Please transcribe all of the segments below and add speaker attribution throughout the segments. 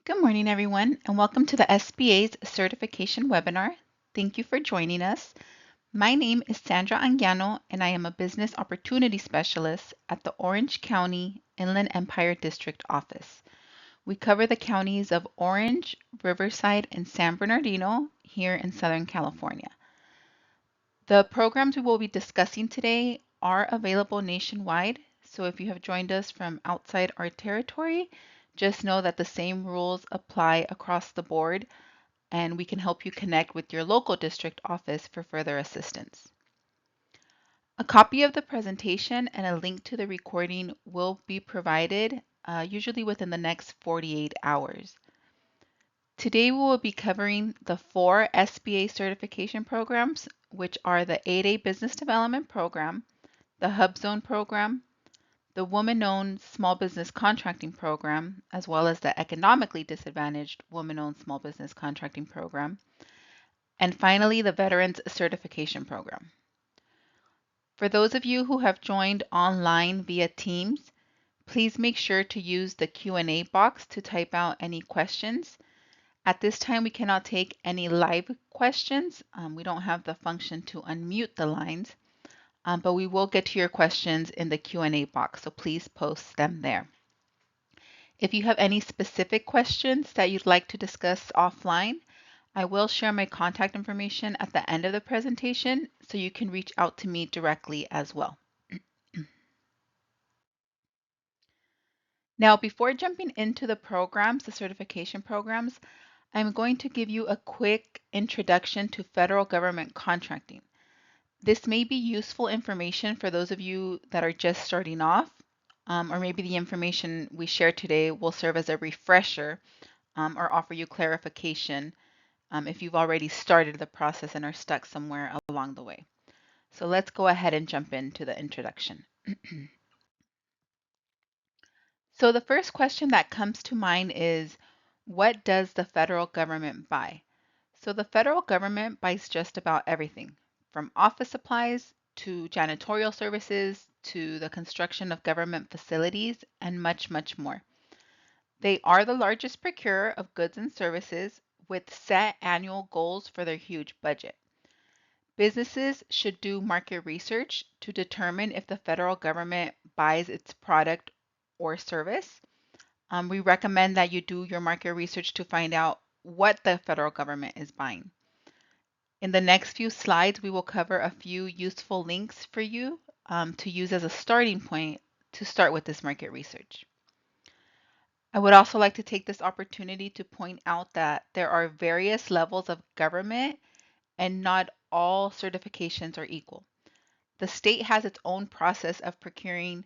Speaker 1: Good morning, everyone, and welcome to the SBA's certification webinar. Thank you for joining us. My name is Sandra Anguiano, and I am a Business Opportunity Specialist at the Orange County Inland Empire District Office. We cover the counties of Orange, Riverside, and San Bernardino here in Southern California. The programs we will be discussing today are available nationwide, so if you have joined us from outside our territory, just know that the same rules apply across the board, and we can help you connect with your local district office for further assistance. A copy of the presentation and a link to the recording will be provided, usually within the next 48 hours. Today we will be covering the 4 SBA certification programs, which are the 8A Business Development Program, the HUBZone Program, the Woman-Owned Small Business Contracting Program, as well as the Economically Disadvantaged Woman-Owned Small Business Contracting Program, and finally the Veterans Certification Program. For those of you who have joined online via Teams, please make sure to use the Q&A box to type out any questions. At this time, we cannot take any live questions. We don't have the function to unmute the lines, but we will get to your questions in the Q&A box, so please post them there. If you have any specific questions that you'd like to discuss offline, I will share my contact information at the end of the presentation, so you can reach out to me directly as well. Now, before jumping into the programs, the certification programs, I'm going to give you a quick introduction to federal government contracting. This may be useful information for those of you that are just starting off, or maybe the information we share today will serve as a refresher or offer you clarification if you've already started the process and are stuck somewhere along the way. So let's go ahead and jump into the introduction. So the first question that comes to mind is, what does the federal government buy? So the federal government buys just about everything, from office supplies to janitorial services to the construction of government facilities and much, much more. They are the largest procurer of goods and services with set annual goals for their huge budget. Businesses should do market research to determine if the federal government buys its product or service. We recommend that you do your market research to find out what the federal government is buying. In the next few slides, we will cover a few useful links for you to use as a starting point to start with this market research. I would also like to take this opportunity to point out that there are various levels of government and not all certifications are equal. The state has its own process of procuring,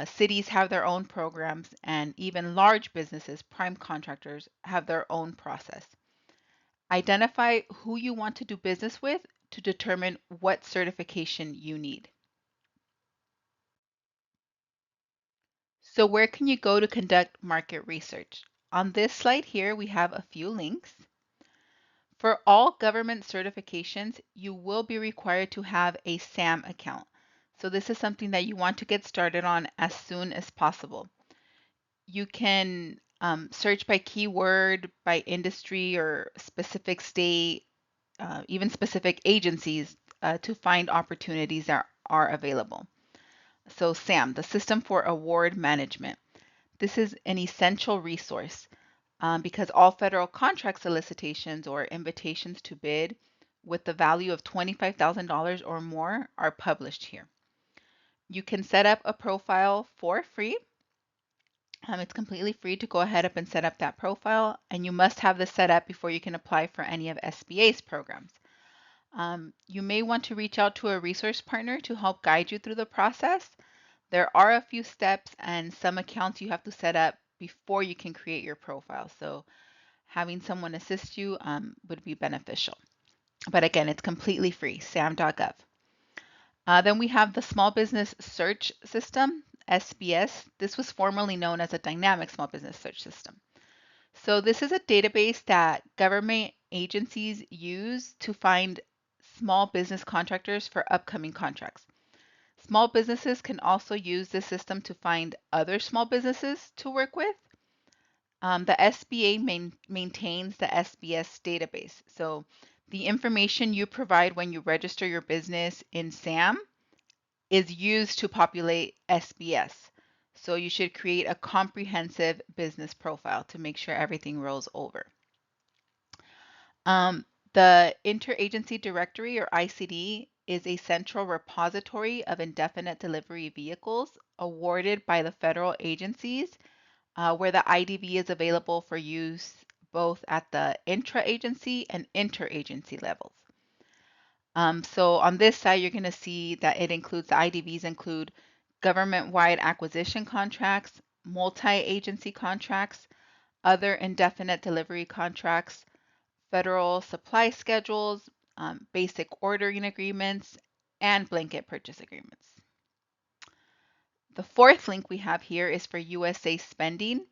Speaker 1: cities have their own programs, and even large businesses, prime contractors, have their own process. Identify who you want to do business with to determine what certification you need. So where can you go to conduct market research? On this slide here, we have a few links. For all government certifications, you will be required to have a SAM account. So this is something that you want to get started on as soon as possible. You can search by keyword, by industry or specific state, even specific agencies to find opportunities that are available. So SAM, the System for Award Management. This is an essential resource because all federal contract solicitations or invitations to bid with the value of $25,000 or more are published here. You can set up a profile for free. It's completely free to go ahead and set up that profile, and you must have this set up before you can apply for any of SBA's programs. You may want to reach out to a resource partner to help guide you through the process. There are a few steps and some accounts you have to set up before you can create your profile. So having someone assist you would be beneficial. But again, it's completely free, sam.gov. Then we have the Small Business Search System, SBS. This was formerly known as a Dynamic Small Business Search System. So this is a database that government agencies use to find small business contractors for upcoming contracts. Small businesses can also use this system to find other small businesses to work with. The SBA maintains the SBS database. So the information you provide when you register your business in SAM is used to populate SBS. So you should create a comprehensive business profile to make sure everything rolls over. The Interagency Directory, or ICD, is a central repository of indefinite delivery vehicles awarded by the federal agencies, where the IDV is available for use both at the intra-agency and interagency levels. So on this side, you're going to see that it includes, the IDVs include government-wide acquisition contracts, multi-agency contracts, other indefinite delivery contracts, federal supply schedules, basic ordering agreements, and blanket purchase agreements. The fourth link we have here is for USA Spending.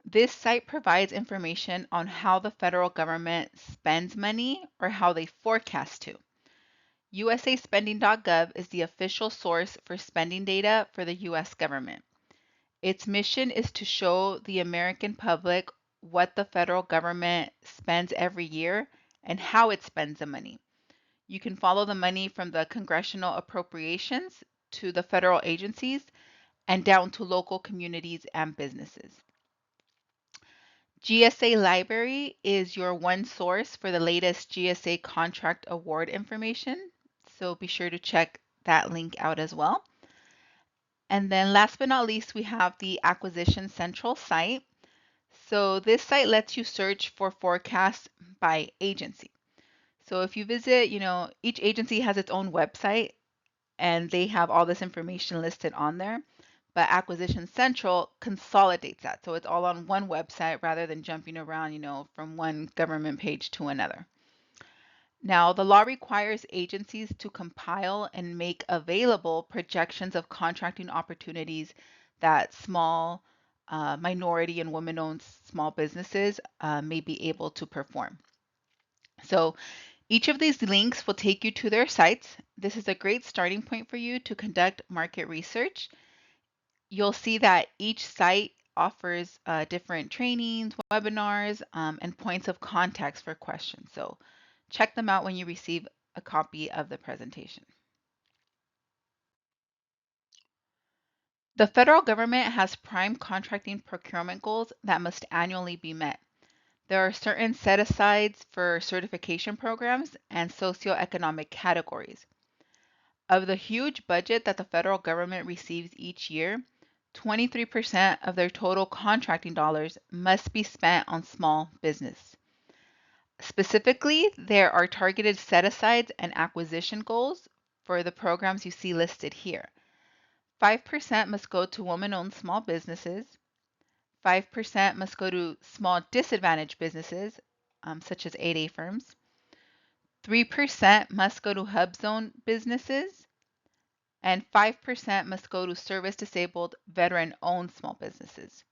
Speaker 1: This site provides information on how the federal government spends money or how they forecast to. USAspending.gov is the official source for spending data for the US government. Its mission is to show the American public what the federal government spends every year and how it spends the money. You can follow the money from the congressional appropriations to the federal agencies and down to local communities and businesses. GSA Library is your one source for the latest GSA contract award information, so be sure to check that link out as well. And then last but not least, we have the Acquisition Central site. So this site lets you search for forecasts by agency. So if you visit, each agency has its own website and they have all this information listed on there. But Acquisition Central consolidates that. So it's all on one website rather than jumping around, from one government page to another. Now, the law requires agencies to compile and make available projections of contracting opportunities that small, minority, and women-owned small businesses may be able to perform. So each of these links will take you to their sites. This is a great starting point for you to conduct market research. You'll see that each site offers different trainings, webinars, and points of contact for questions. So check them out when you receive a copy of the presentation. The federal government has prime contracting procurement goals that must annually be met. There are certain set-asides for certification programs and socioeconomic categories. Of the huge budget that the federal government receives each year, 23% of their total contracting dollars must be spent on small business. Specifically, there are targeted set-asides and acquisition goals for the programs you see listed here. 5% must go to women-owned small businesses. 5% must go to small disadvantaged businesses, such as 8A firms. 3% must go to HUBZone businesses. And 5% must go to service-disabled, veteran-owned small businesses.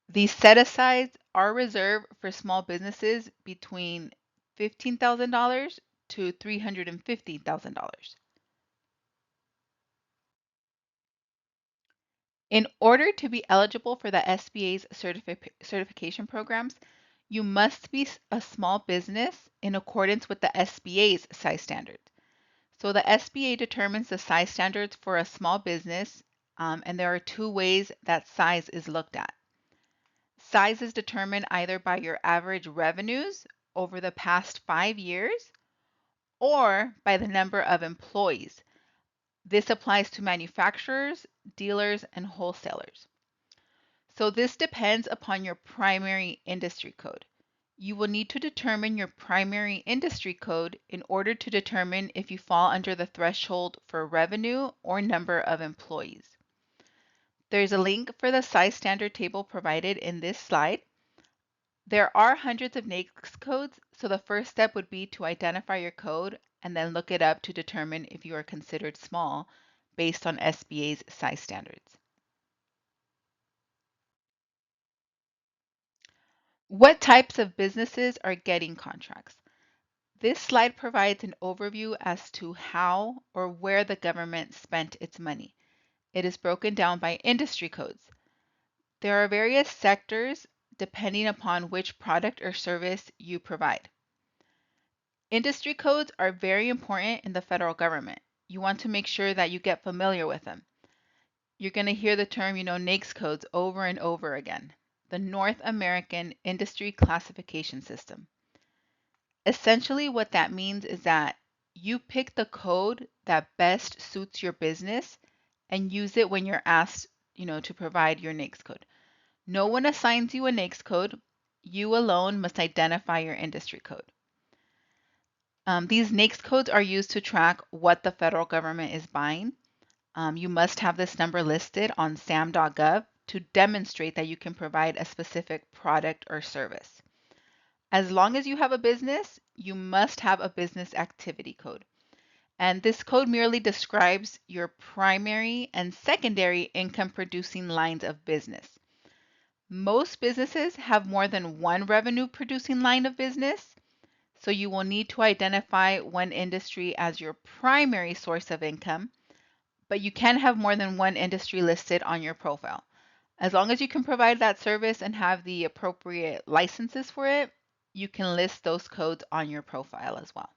Speaker 1: These set-asides are reserved for small businesses between $15,000 to $350,000. In order to be eligible for the SBA's certification programs, you must be a small business in accordance with the SBA's size standards. So the SBA determines the size standards for a small business, and there are two ways that size is looked at. Size is determined either by your average revenues over the past 5 years or by the number of employees. This applies to manufacturers, dealers, and wholesalers. So this depends upon your primary industry code. You will need to determine your primary industry code in order to determine if you fall under the threshold for revenue or number of employees. There's a link for the size standard table provided in this slide. There are hundreds of NAICS codes, so the first step would be to identify your code and then look it up to determine if you are considered small based on SBA's size standards. What types of businesses are getting contracts? This slide provides an overview as to how or where the government spent its money. It is broken down by industry codes. There are various sectors depending upon which product or service you provide. Industry codes are very important in the federal government. You want to make sure that you get familiar with them. You're going to hear the term, NAICS codes over and over again. The North American Industry Classification System. Essentially, what that means is that you pick the code that best suits your business and use it when you're asked, to provide your NAICS code. No one assigns you a NAICS code. You alone must identify your industry code. These NAICS codes are used to track what the federal government is buying. You must have this number listed on sam.gov to demonstrate that you can provide a specific product or service. As long as you have a business, you must have a business activity code. And this code merely describes your primary and secondary income producing lines of business. Most businesses have more than one revenue producing line of business, so you will need to identify one industry as your primary source of income, but you can have more than one industry listed on your profile. As long as you can provide that service and have the appropriate licenses for it, you can list those codes on your profile as well.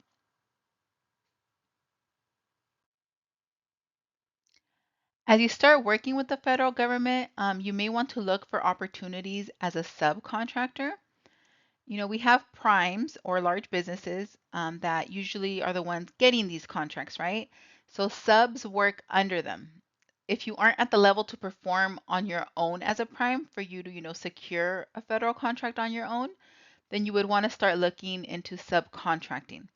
Speaker 1: As you start working with the federal government, you may want to look for opportunities as a subcontractor. We have primes or large businesses that usually are the ones getting these contracts, right? So subs work under them. If you aren't at the level to perform on your own as a prime for you to, secure a federal contract on your own, then you would want to start looking into subcontracting.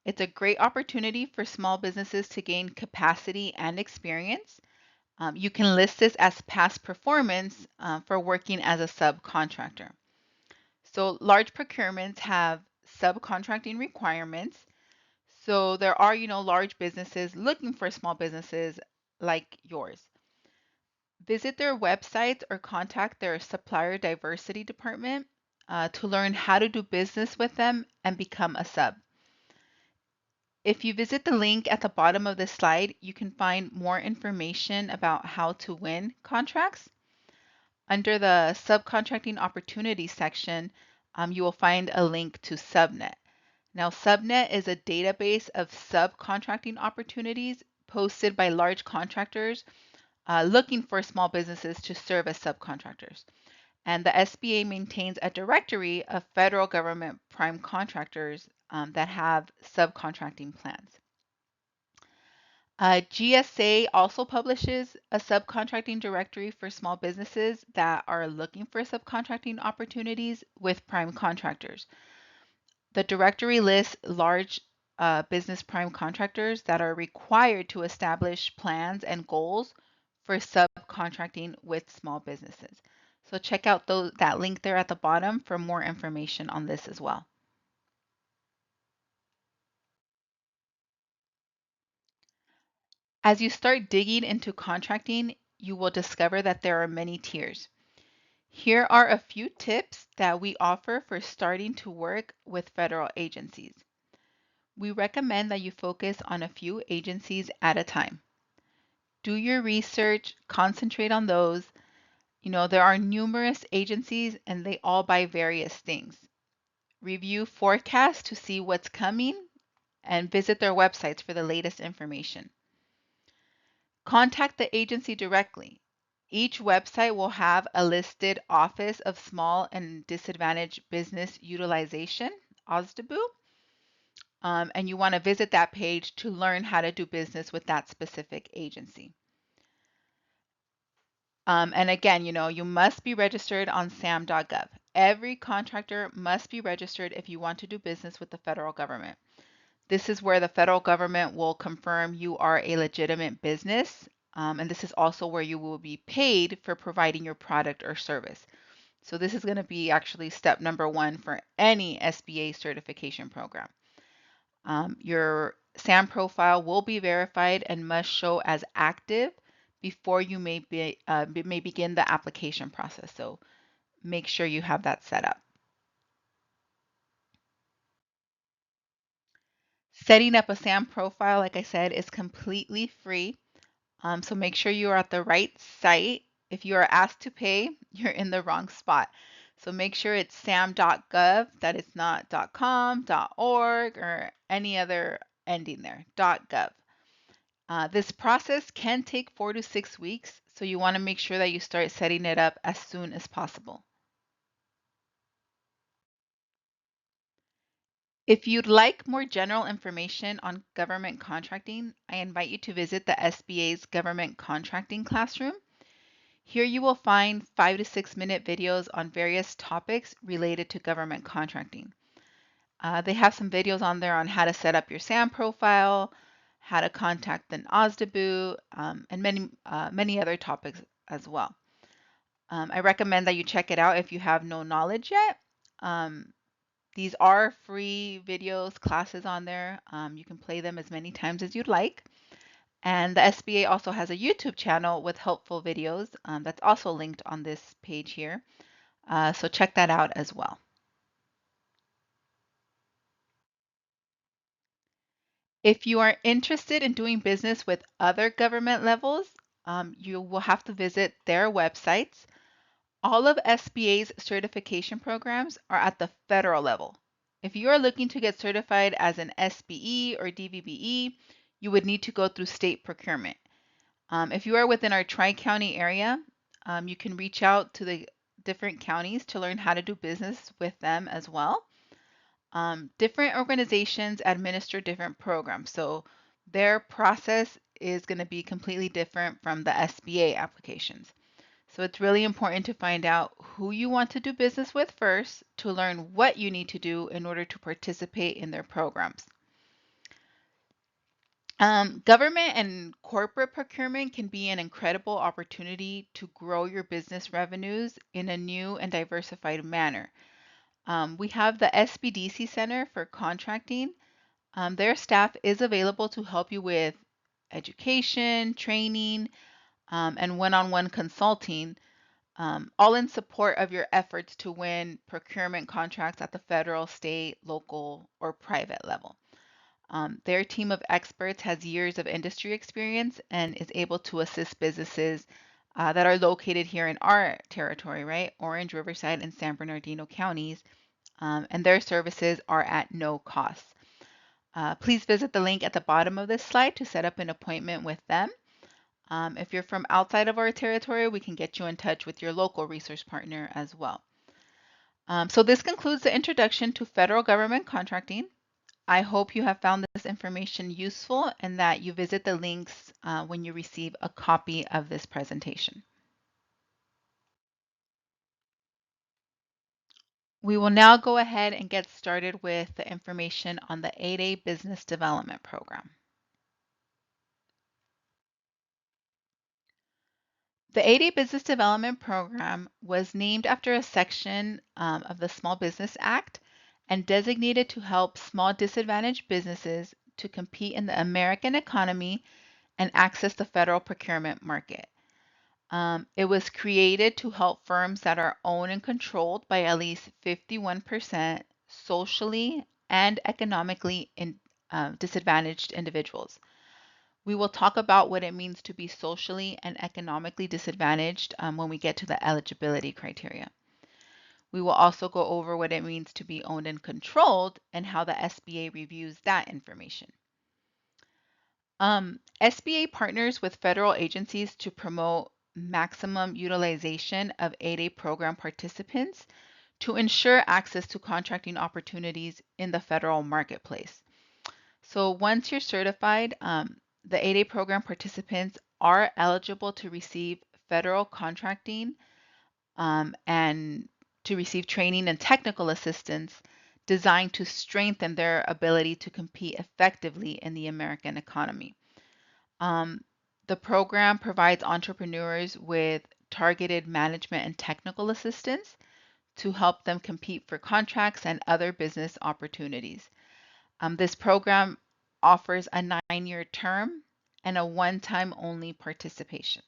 Speaker 1: It's a great opportunity for small businesses to gain capacity and experience. You can list this as past performance for working as a subcontractor. So large procurements have subcontracting requirements. So there are, large businesses looking for small businesses like yours. Visit their websites or contact their supplier diversity department to learn how to do business with them and become a sub. If you visit the link at the bottom of this slide, you can find more information about how to win contracts. Under the subcontracting opportunities section, you will find a link to Subnet. Now, Subnet is a database of subcontracting opportunities posted by large contractors looking for small businesses to serve as subcontractors. And the SBA maintains a directory of federal government prime contractors that have subcontracting plans. GSA also publishes a subcontracting directory for small businesses that are looking for subcontracting opportunities with prime contractors. The directory lists large business prime contractors that are required to establish plans and goals for subcontracting with small businesses. So check out that link there at the bottom for more information on this as well. As you start digging into contracting, you will discover that there are many tiers. Here are a few tips that we offer for starting to work with federal agencies. We recommend that you focus on a few agencies at a time. Do your research, concentrate on those. There are numerous agencies and they all buy various things. Review forecasts to see what's coming and visit their websites for the latest information. Contact the agency directly. Each website will have a listed Office of Small and Disadvantaged Business Utilization, OSDBU, and you want to visit that page to learn how to do business with that specific agency. And again, you must be registered on sam.gov. Every contractor must be registered if you want to do business with the federal government. This is where the federal government will confirm you are a legitimate business, and this is also where you will be paid for providing your product or service. So this is going to be actually step number one for any SBA certification program. Your SAM profile will be verified and must show as active before you may begin the application process. So make sure you have that set up. Setting up a SAM profile, like I said, is completely free. So make sure you are at the right site. If you are asked to pay, you're in the wrong spot. So make sure it's sam.gov, that it's not .com, .org, or any other ending there, .gov. This process can take 4 to 6 weeks, so you want to make sure that you start setting it up as soon as possible. If you'd like more general information on government contracting, I invite you to visit the SBA's Government Contracting Classroom. Here you will find 5 to 6 minute videos on various topics related to government contracting. They have some videos on there on how to set up your SAM profile, how to contact an OSDBU, and many other topics as well. I recommend that you check it out if you have no knowledge yet. These are free videos, classes on there. You can play them as many times as you'd like. And the SBA also has a YouTube channel with helpful videos that's also linked on this page here. So check that out as well. If you are interested in doing business with other government levels, you will have to visit their websites. All of SBA's certification programs are at the federal level. If you are looking to get certified as an SBE or DVBE, you would need to go through state procurement. If you are within our Tri-County area, you can reach out to the different counties to learn how to do business with them as well. Different organizations administer different programs, so their process is going to be completely different from the SBA applications. So it's really important to find out who you want to do business with first to learn what you need to do in order to participate in their programs. Government and corporate procurement can be an incredible opportunity to grow your business revenues in a new and diversified manner. We have the SBDC Center for Contracting. Their staff is available to help you with education, training, and one-on-one consulting, all in support of your efforts to win procurement contracts at the federal, state, local, or private level. Their team of experts has years of industry experience and is able to assist businesses that are located here in our territory, right? Orange, Riverside, and San Bernardino counties, and their services are at no cost. Please visit the link at the bottom of this slide to set up an appointment with them. If you're from outside of our territory, we can get you in touch with your local resource partner as well. So this concludes the introduction to federal government contracting. I hope you have found this information useful and that you visit the links when you receive a copy of this presentation. We will now go ahead and get started with the information on the 8A Business Development Program. The 8A Business Development Program was named after a section of the Small Business Act and designated to help small disadvantaged businesses to compete in the American economy and access the federal procurement market. It was created to help firms that are owned and controlled by at least 51% socially and economically disadvantaged individuals. We will talk about what it means to be socially and economically disadvantaged when we get to the eligibility criteria. We will also go over what it means to be owned and controlled and how the SBA reviews that information. SBA partners with federal agencies to promote maximum utilization of 8A program participants to ensure access to contracting opportunities in the federal marketplace. So once you're certified, the 8A program participants are eligible to receive federal contracting and to receive training and technical assistance designed to strengthen their ability to compete effectively in the American economy. The program provides entrepreneurs with targeted management and technical assistance to help them compete for contracts and other business opportunities. This program offers a 9-year term and a one-time only participation.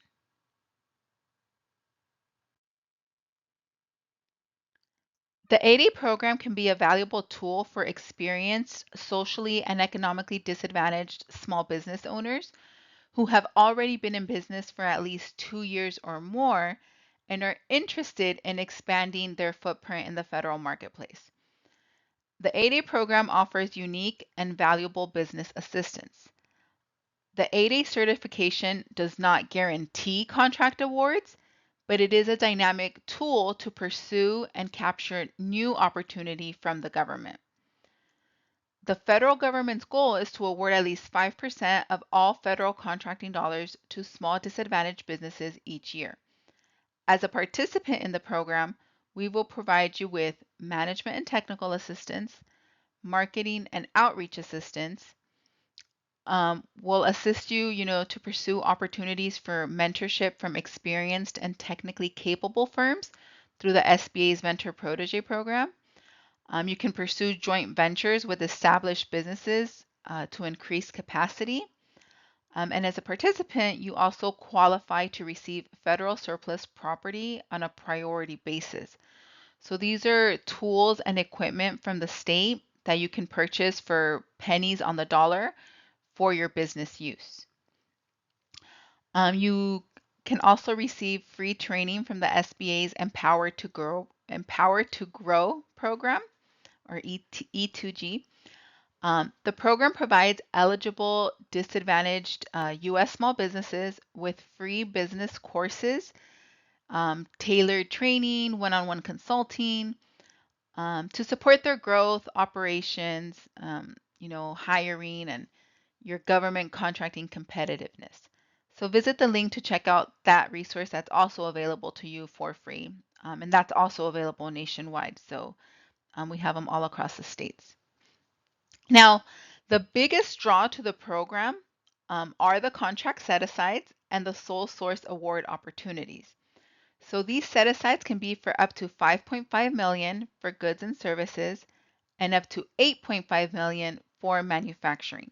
Speaker 1: The 8A program can be a valuable tool for experienced, socially and economically disadvantaged small business owners who have already been in business for at least 2 years or more and are interested in expanding their footprint in the federal marketplace. The 8A program offers unique and valuable business assistance. The 8A certification does not guarantee contract awards, but it is a dynamic tool to pursue and capture new opportunity from the government. The federal government's goal is to award at least 5% of all federal contracting dollars to small disadvantaged businesses each year. As a participant in the program, we will provide you with management and technical assistance, marketing and outreach assistance. We'll assist you, to pursue opportunities for mentorship from experienced and technically capable firms through the SBA's Mentor Protege program. You can pursue joint ventures with established businesses to increase capacity. And as a participant, you also qualify to receive federal surplus property on a priority basis. So these are tools and equipment from the state that you can purchase for pennies on the dollar for your business use. You can also receive free training from the SBA's Empower to Grow program, or E2G. The program provides eligible disadvantaged U.S. small businesses with free business courses, tailored training, one-on-one consulting to support their growth, operations, hiring, and your government contracting competitiveness. So visit the link to check out that resource that's also available to you for free. And that's also available nationwide. So we have them all across the states. Now, the biggest draw to the program are the contract set-asides and the sole source award opportunities. So these set-asides can be for up to $5.5 million for goods and services and up to $8.5 million for manufacturing.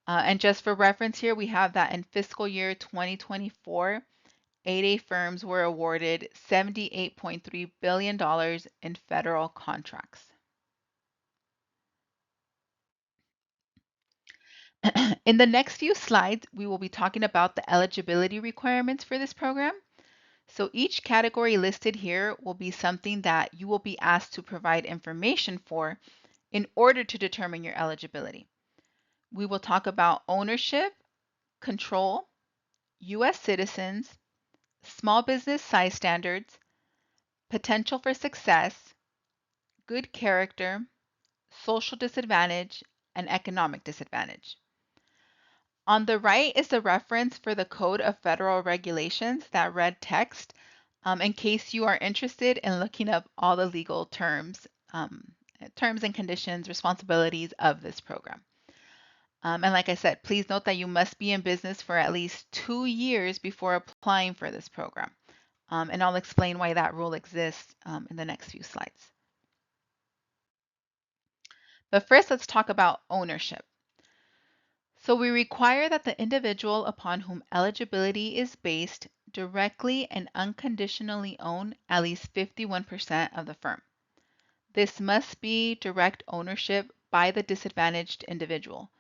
Speaker 1: And just for reference here, we have that in fiscal year 2024, 8A firms were awarded $78.3 billion in federal contracts. In the next few slides, we will be talking about the eligibility requirements for this program. So each category listed here will be something that you will be asked to provide information for in order to determine your eligibility. We will talk about ownership, control, U.S. citizens, small business size standards, potential for success, good character, social disadvantage, and economic disadvantage. On the right is the reference for the Code of Federal Regulations, that red text, in case you are interested in looking up all the legal terms and conditions, responsibilities of this program. And like I said, please note that you must be in business for at least 2 years before applying for this program. And I'll explain why that rule exists in the next few slides. But first, let's talk about ownership. So we require that the individual upon whom eligibility is based directly and unconditionally own at least 51% of the firm. This must be direct ownership by the disadvantaged individual.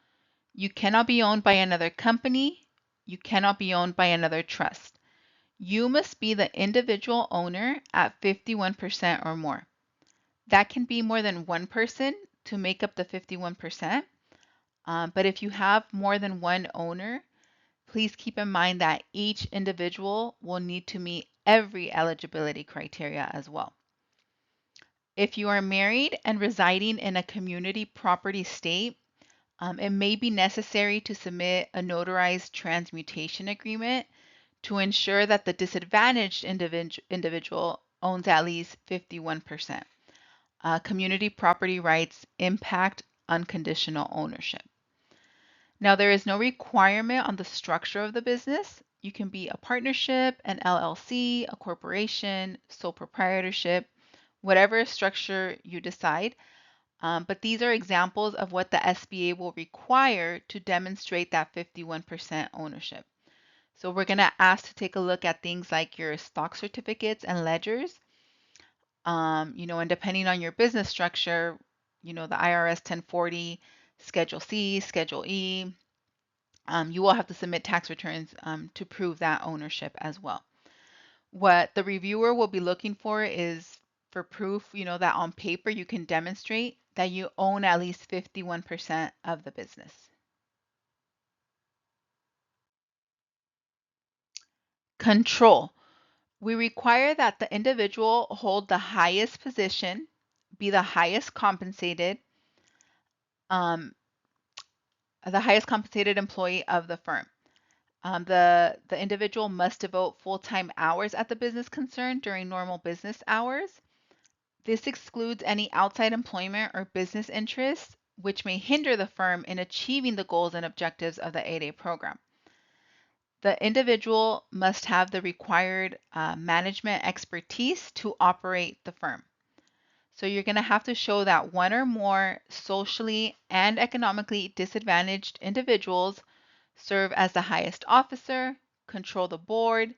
Speaker 1: You cannot be owned by another company. You cannot be owned by another trust. You must be the individual owner at 51% or more. That can be more than one person to make up the 51%. But if you have more than one owner, please keep in mind that each individual will need to meet every eligibility criteria as well. If you are married and residing in a community property state, it may be necessary to submit a notarized transmutation agreement to ensure that the disadvantaged individual owns at least 51%. Community property rights impact unconditional ownership. Now, there is no requirement on the structure of the business. You can be a partnership, an LLC, a corporation, sole proprietorship, whatever structure you decide. But these are examples of what the SBA will require to demonstrate that 51% ownership. So we're going to ask to take a look at things like your stock certificates and ledgers. And depending on your business structure, the IRS 1040, Schedule C, Schedule E, you will have to submit tax returns to prove that ownership as well. What the reviewer will be looking for is for proof, that on paper you can demonstrate that you own at least 51% of the business. Control. We require that the individual hold the highest position, be um, the highest compensated employee of the firm. The individual must devote full-time hours at the business concern during normal business hours. This excludes any outside employment or business interests which may hinder the firm in achieving the goals and objectives of the 8A program. The individual must have the required management expertise to operate the firm. So you're going to have to show that one or more socially and economically disadvantaged individuals serve as the highest officer, control the board,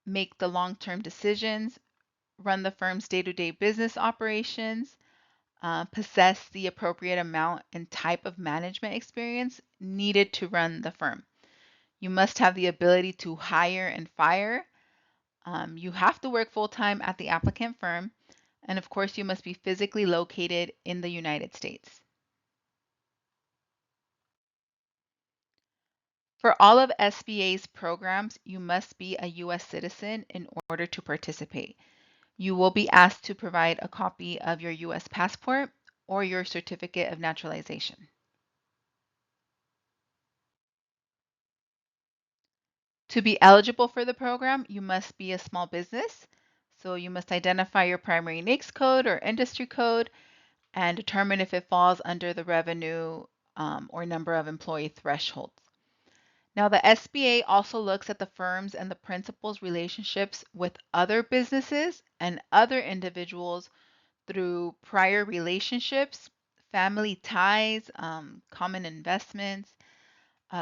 Speaker 1: make the long-term decisions, run the firm's day-to-day business operations, possess the appropriate amount and type of management experience needed to run the firm. You must have the ability to hire and fire. You have to work full-time at the applicant firm. And of course, you must be physically located in the United States. For all of SBA's programs, you must be a U.S. citizen in order to participate. You will be asked to provide a copy of your U.S. passport or your certificate of naturalization. To be eligible for the program, you must be a small business. So you must identify your primary NAICS code or industry code and determine if it falls under the revenue or number of employee thresholds. Now, the SBA also looks at the firm's and the principal's relationships with other businesses and other individuals through prior relationships, family ties, common investments.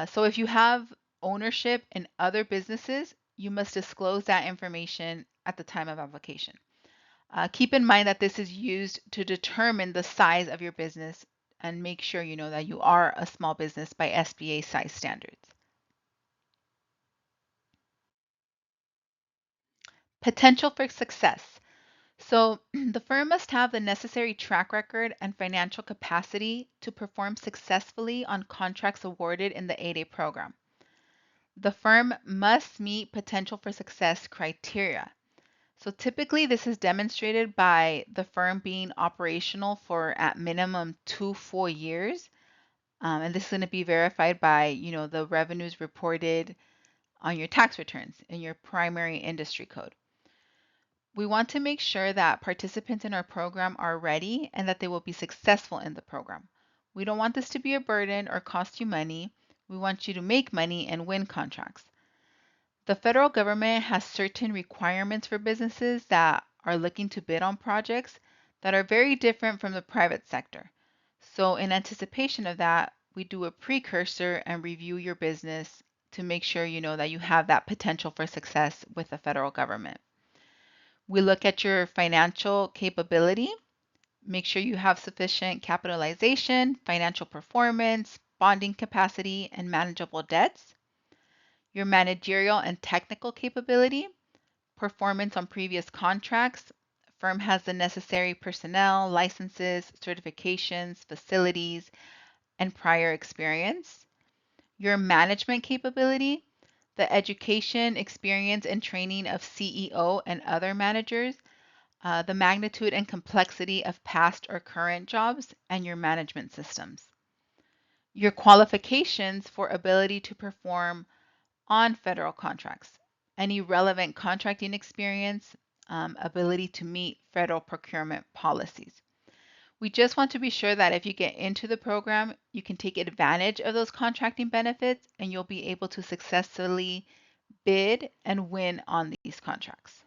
Speaker 1: So if you have ownership in other businesses, you must disclose that information at the time of application. Keep in mind that this is used to determine the size of your business and make sure you know that you are a small business by SBA size standards. Potential for success. So the firm must have the necessary track record and financial capacity to perform successfully on contracts awarded in the 8A program. The firm must meet potential for success criteria. So typically this is demonstrated by the firm being operational for at minimum 2 full years. And this is going to be verified by, the revenues reported on your tax returns in your primary industry code. We want to make sure that participants in our program are ready and that they will be successful in the program. We don't want this to be a burden or cost you money. We want you to make money and win contracts. The federal government has certain requirements for businesses that are looking to bid on projects that are very different from the private sector. So in anticipation of that, we do a precursor and review your business to make sure you know that you have that potential for success with the federal government. We look at your financial capability, make sure you have sufficient capitalization, financial performance, bonding capacity, and manageable debts. Your managerial and technical capability, performance on previous contracts, firm has the necessary personnel, licenses, certifications, facilities, and prior experience. Your management capability, the education, experience, and training of CEO and other managers, the magnitude and complexity of past or current jobs, and your management systems. Your qualifications for ability to perform on federal contracts, any relevant contracting experience, ability to meet federal procurement policies. We just want to be sure that if you get into the program, you can take advantage of those contracting benefits and you'll be able to successfully bid and win on these contracts.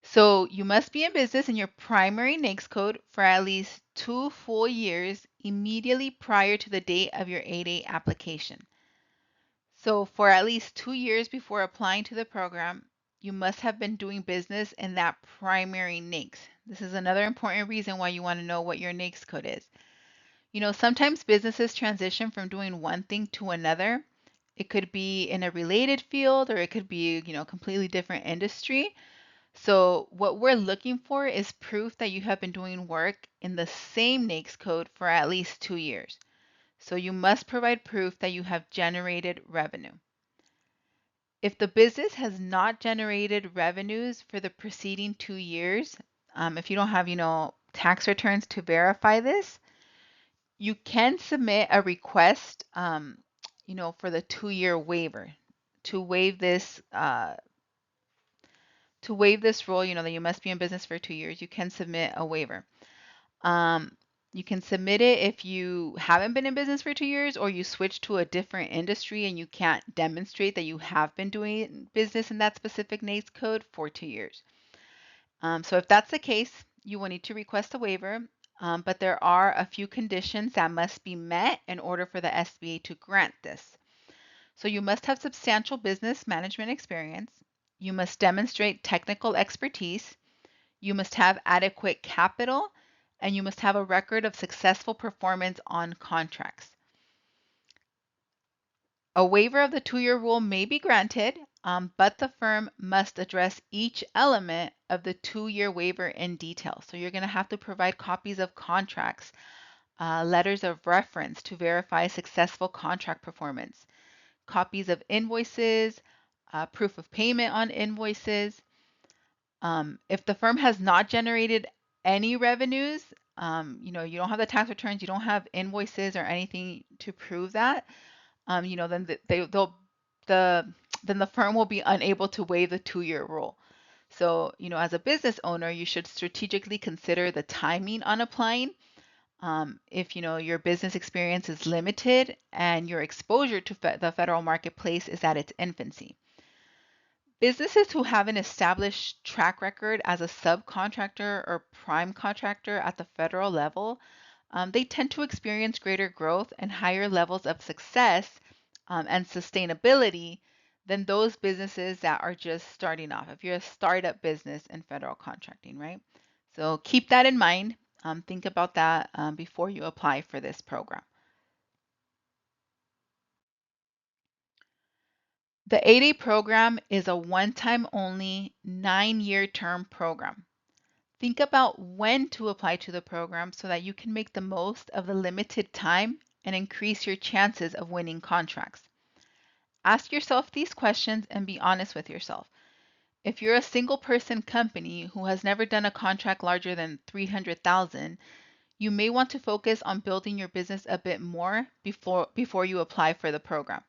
Speaker 1: So you must be in business in your primary NAICS code for at least 2 full years immediately prior to the date of your 8A application. So for at least 2 years before applying to the program, you must have been doing business in that primary NAICS. This is another important reason why you want to know what your NAICS code is. Sometimes businesses transition from doing one thing to another. It could be in a related field, or it could be, completely different industry. So what we're looking for is proof that you have been doing work in the same NAICS code for at least 2 years. So you must provide proof that you have generated revenue. If the business has not generated revenues for the preceding 2 years, if you don't have, tax returns to verify this, you can submit a request, for the 2-year waiver to waive this rule, that you must be in business for 2 years. You can submit a waiver. Um, you can submit it if you haven't been in business for 2 years, or you switch to a different industry and you can't demonstrate that you have been doing business in that specific NAICS code for 2 years. So if that's the case, you will need to request a waiver, but there are a few conditions that must be met in order for the SBA to grant this. So you must have substantial business management experience. You must demonstrate technical expertise. You must have adequate capital, and you must have a record of successful performance on contracts. A waiver of the 2-year rule may be granted, but the firm must address each element of the 2-year waiver in detail. So you're going to have to provide copies of contracts, letters of reference to verify successful contract performance, copies of invoices, proof of payment on invoices. If the firm has not generated any revenues, you don't have the tax returns, you don't have invoices or anything to prove that, then then the firm will be unable to waive the 2-year rule. So, as a business owner, you should strategically consider the timing on applying. If your business experience is limited and your exposure to the federal marketplace is at its infancy. Businesses who have an established track record as a subcontractor or prime contractor at the federal level, they tend to experience greater growth and higher levels of success and sustainability than those businesses that are just starting off. If you're a startup business in federal contracting, right? So keep that in mind. Think about that before you apply for this program. The 8A program is a one-time only 9-year term program. Think about when to apply to the program so that you can make the most of the limited time and increase your chances of winning contracts. Ask yourself these questions and be honest with yourself. If you're a single person company who has never done a contract larger than $300,000, you may want to focus on building your business a bit more before you apply for the program.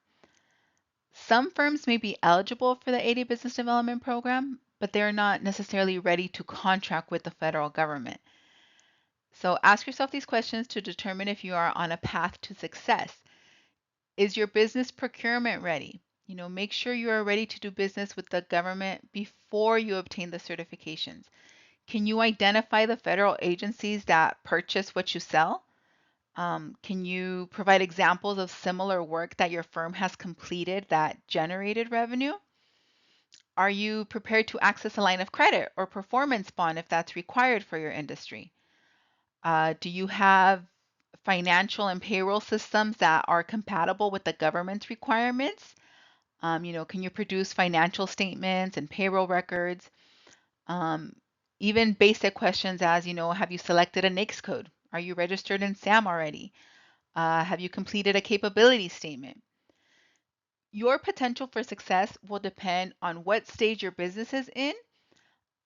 Speaker 1: Some firms may be eligible for the 8A Business Development Program, but they're not necessarily ready to contract with the federal government. So ask yourself these questions to determine if you are on a path to success. Is your business procurement ready? Make sure you are ready to do business with the government before you obtain the certifications. Can you identify the federal agencies that purchase what you sell? Can you provide examples of similar work that your firm has completed that generated revenue? Are you prepared to access a line of credit or performance bond if that's required for your industry? Do you have financial and payroll systems that are compatible with the government's requirements? Can you produce financial statements and payroll records? Even basic questions as, have you selected a NAICS code? Are you registered in SAM already? Have you completed a capability statement? Your potential for success will depend on what stage your business is in.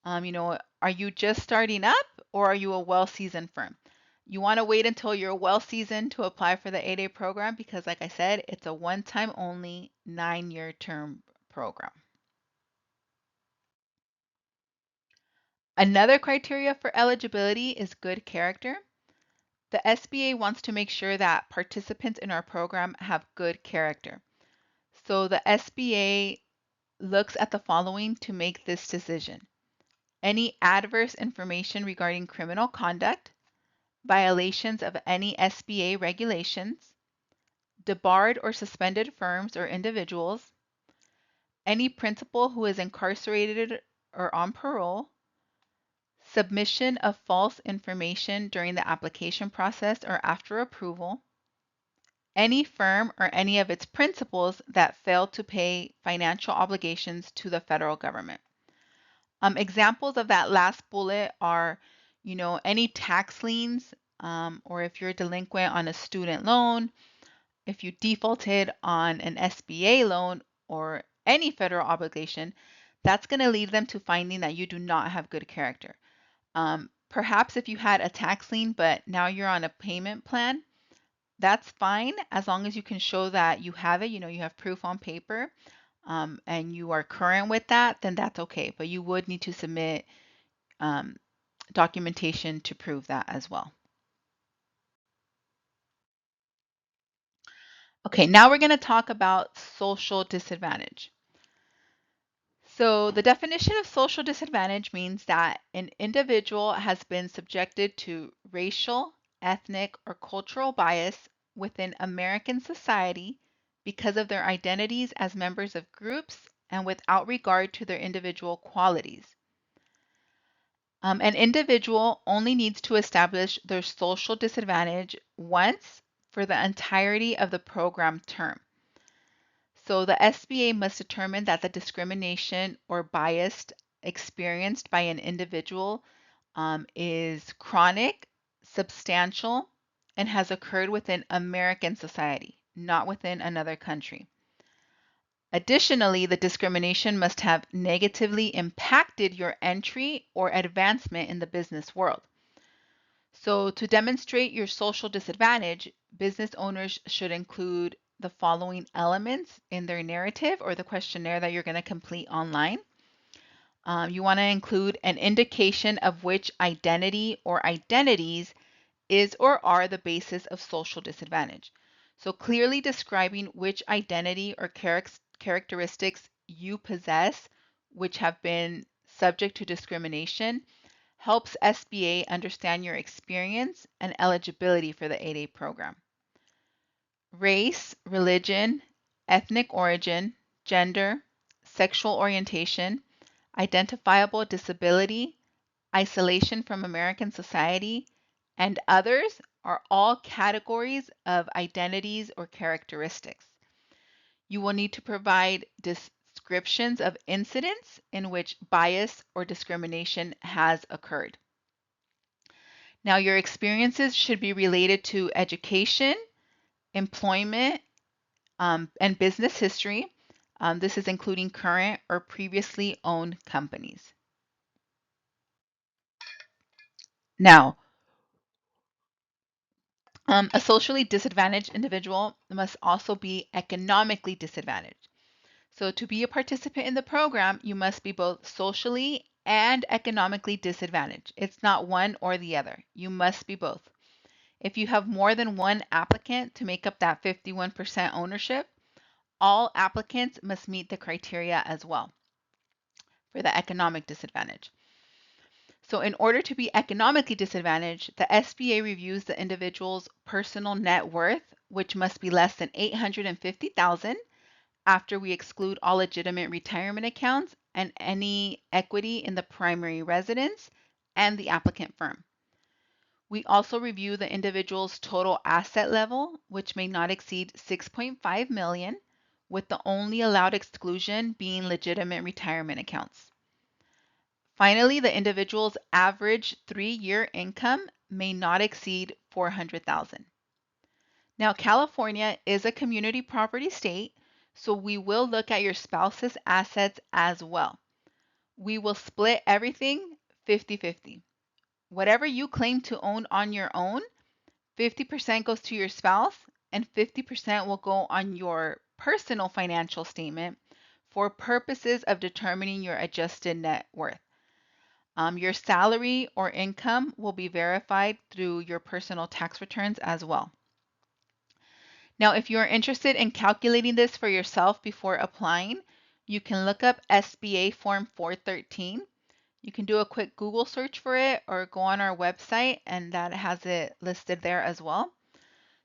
Speaker 1: Are you just starting up or are you a well-seasoned firm? You want to wait until you're well-seasoned to apply for the 8A program because, like I said, it's a one-time only 9-year term program. Another criteria for eligibility is good character. The SBA wants to make sure that participants in our program have good character. So the SBA looks at the following to make this decision: any adverse information regarding criminal conduct, violations of any SBA regulations, debarred or suspended firms or individuals, any principal who is incarcerated or on parole, submission of false information during the application process or after approval, any firm or any of its principals that fail to pay financial obligations to the federal government. Examples of that last bullet are, any tax liens, or if you're delinquent on a student loan, if you defaulted on an SBA loan or any federal obligation, that's going to lead them to finding that you do not have good character. Perhaps if you had a tax lien, but now you're on a payment plan, that's fine as long as you can show that you have it, you have proof on paper, and you are current with that, then that's okay. But you would need to submit um, documentation to prove that as well. Okay, now we're going to talk about social disadvantage. So the definition of social disadvantage means that an individual has been subjected to racial, ethnic, or cultural bias within American society because of their identities as members of groups and without regard to their individual qualities. An individual only needs to establish their social disadvantage once for the entirety of the program term. So the SBA must determine that the discrimination or bias experienced by an individual is chronic, substantial, and has occurred within American society, not within another country. Additionally, the discrimination must have negatively impacted your entry or advancement in the business world. So to demonstrate your social disadvantage, business owners should include the following elements in their narrative or the questionnaire that you're going to complete online. You want to include an indication of which identity or identities is or are the basis of social disadvantage. So clearly describing which identity or characteristics you possess, which have been subject to discrimination, helps SBA understand your experience and eligibility for the 8A program. Race, religion, ethnic origin, gender, sexual orientation, identifiable disability, isolation from American society, and others are all categories of identities or characteristics. You will need to provide descriptions of incidents in which bias or discrimination has occurred. Now, your experiences should be related to education, employment, and business history. This is including current or previously owned companies. Now, a socially disadvantaged individual must also be economically disadvantaged. So to be a participant in the program, you must be both socially and economically disadvantaged. It's not one or the other. You must be both. If you have more than one applicant to make up that 51% ownership, all applicants must meet the criteria as well for the economic disadvantage. So in order to be economically disadvantaged, the SBA reviews the individual's personal net worth, which must be less than $850,000 after we exclude all legitimate retirement accounts and any equity in the primary residence and the applicant firm. We also review the individual's total asset level, which may not exceed $6.5 million, with the only allowed exclusion being legitimate retirement accounts. Finally, the individual's average 3-year income may not exceed $400,000. Now, California is a community property state, so we will look at your spouse's assets as well. We will split everything 50-50. Whatever you claim to own on your own, 50% goes to your spouse and 50% will go on your personal financial statement for purposes of determining your adjusted net worth. Your salary or income will be verified through your personal tax returns as well. Now, if you're interested in calculating this for yourself before applying, you can look up SBA Form 413. You can do a quick Google search for it or go on our website and that has it listed there as well.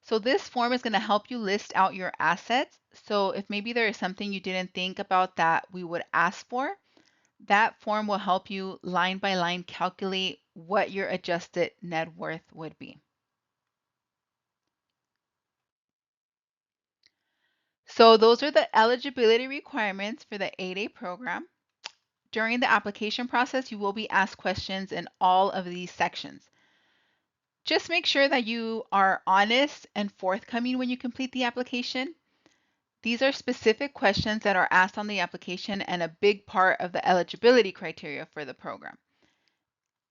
Speaker 1: So this form is going to help you list out your assets. So if maybe there is something you didn't think about that we would ask for, that form will help you line by line calculate what your adjusted net worth would be. So those are the eligibility requirements for the 8A program. During the application process, you will be asked questions in all of these sections. Just make sure that you are honest and forthcoming when you complete the application. These are specific questions that are asked on the application and a big part of the eligibility criteria for the program.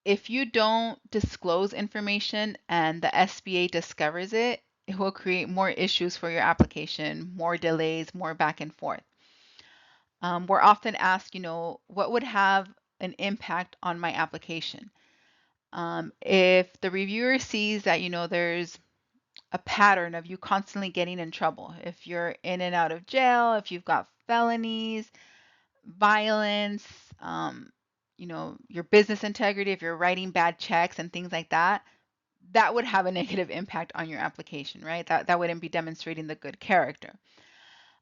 Speaker 1: If you don't disclose information and the SBA discovers it, it will create more issues for your application, more delays, more back and forth. We're often asked, what would have an impact on my application? If the reviewer sees that, there's a pattern of you constantly getting in trouble, if you're in and out of jail, if you've got felonies, violence, your business integrity, if you're writing bad checks and things like that, that would have a negative impact on your application, right? That wouldn't be demonstrating the good character.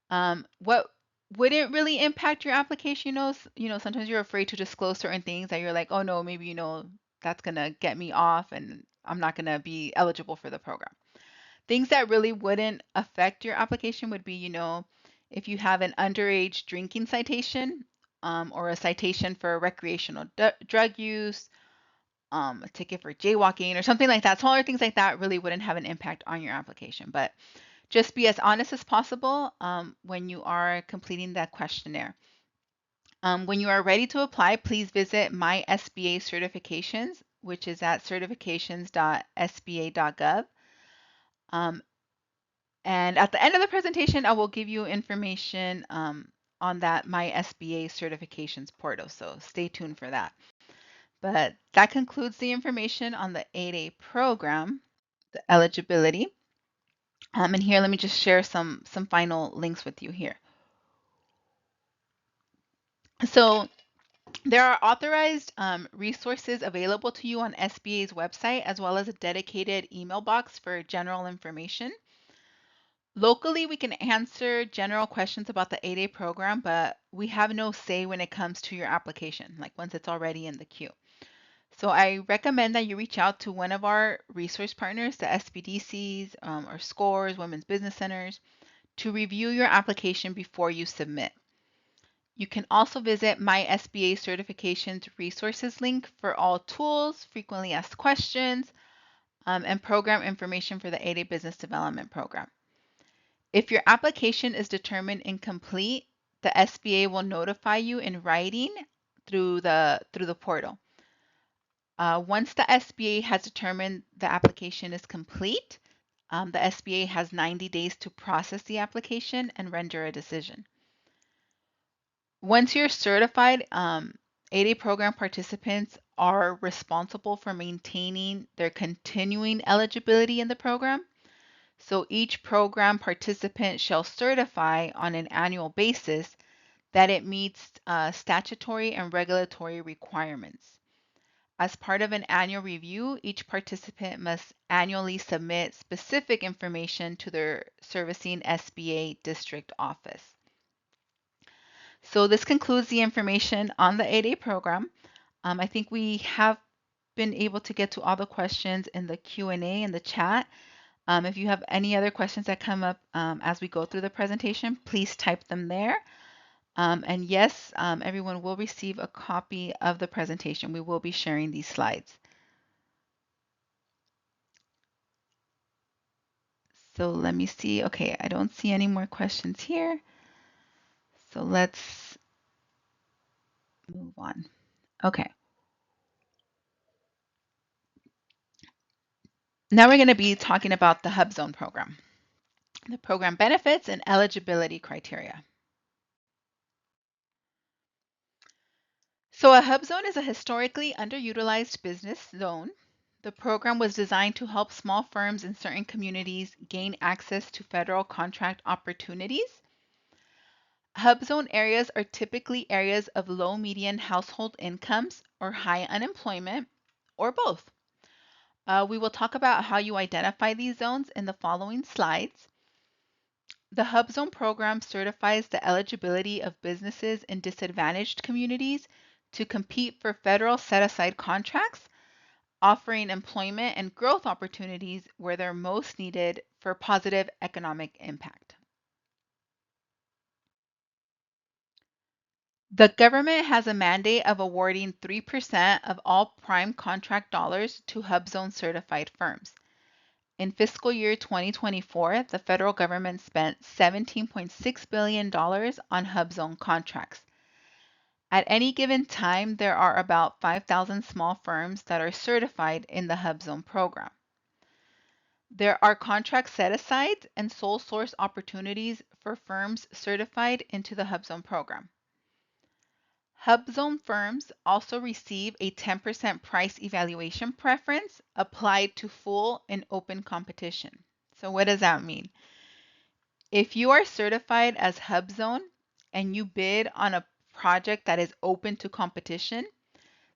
Speaker 1: What wouldn't really impact your application, sometimes you're afraid to disclose certain things that you're like, oh no, maybe, that's gonna get me off and I'm not gonna be eligible for the program. Things that really wouldn't affect your application would be, if you have an underage drinking citation, or a citation for recreational drug use, a ticket for jaywalking or something like that. Smaller things like that really wouldn't have an impact on your application. But just be as honest as possible when you are completing that questionnaire. When you are ready to apply, please visit My SBA Certifications, which is at certifications.sba.gov. And at the end of the presentation, I will give you information on that My SBA Certifications portal. So stay tuned for that. But that concludes the information on the 8A program, the eligibility. And here, let me just share some final links with you here. So there are authorized resources available to you on SBA's website, as well as a dedicated email box for general information. Locally, we can answer general questions about the 8A program, but we have no say when it comes to your application, like once it's already in the queue. So I recommend that you reach out to one of our resource partners, the SBDCs, or SCORES, Women's Business Centers, to review your application before you submit. You can also visit My SBA Certifications resources link for all tools, frequently asked questions, and program information for the 8A Business Development Program. If your application is determined incomplete, the SBA will notify you in writing through the portal. Once the SBA has determined the application is complete, the SBA has 90 days to process the application and render a decision. Once you're certified, 8A program participants are responsible for maintaining their continuing eligibility in the program. So each program participant shall certify on an annual basis that it meets statutory and regulatory requirements. As part of an annual review, each participant must annually submit specific information to their servicing SBA district office. So this concludes the information on the 8A program. I think we have been able to get to all the questions in the Q&A in the chat. If you have any other questions that come up as we go through the presentation, please type them there. And yes, everyone will receive a copy of the presentation. We will be sharing these slides. So let me see. Okay, I don't see any more questions here. So let's move on. Okay. Now we're going to be talking about the HUBZone program, the program benefits and eligibility criteria. So a HUBZone is a historically underutilized business zone. The program was designed to help small firms in certain communities gain access to federal contract opportunities. HUBZone areas are typically areas of low median household incomes or high unemployment, or both. We will talk about how you identify these zones in the following slides. The HUBZone program certifies the eligibility of businesses in disadvantaged communities to compete for federal set-aside contracts, offering employment and growth opportunities where they're most needed for positive economic impact. The government has a mandate of awarding 3% of all prime contract dollars to HUBZone certified firms. In fiscal year 2024, the federal government spent $17.6 billion on HUBZone contracts. At any given time, there are about 5,000 small firms that are certified in the HUBZone program. There are contract set-asides and sole source opportunities for firms certified into the HUBZone program. HUBZone firms also receive a 10% price evaluation preference applied to full and open competition. So what does that mean? If you are certified as HUBZone and you bid on a project that is open to competition,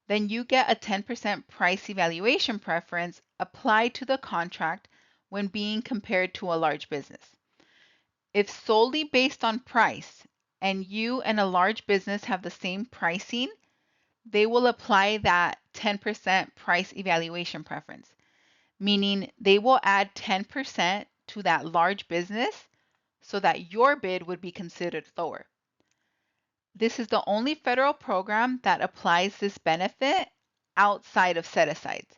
Speaker 1: then you get a 10% price evaluation preference applied to the contract when being compared to a large business. If solely based on price and you and a large business have the same pricing, they will apply that 10% price evaluation preference, meaning they will add 10% to that large business so that your bid would be considered lower. This is the only federal program that applies this benefit outside of set-asides.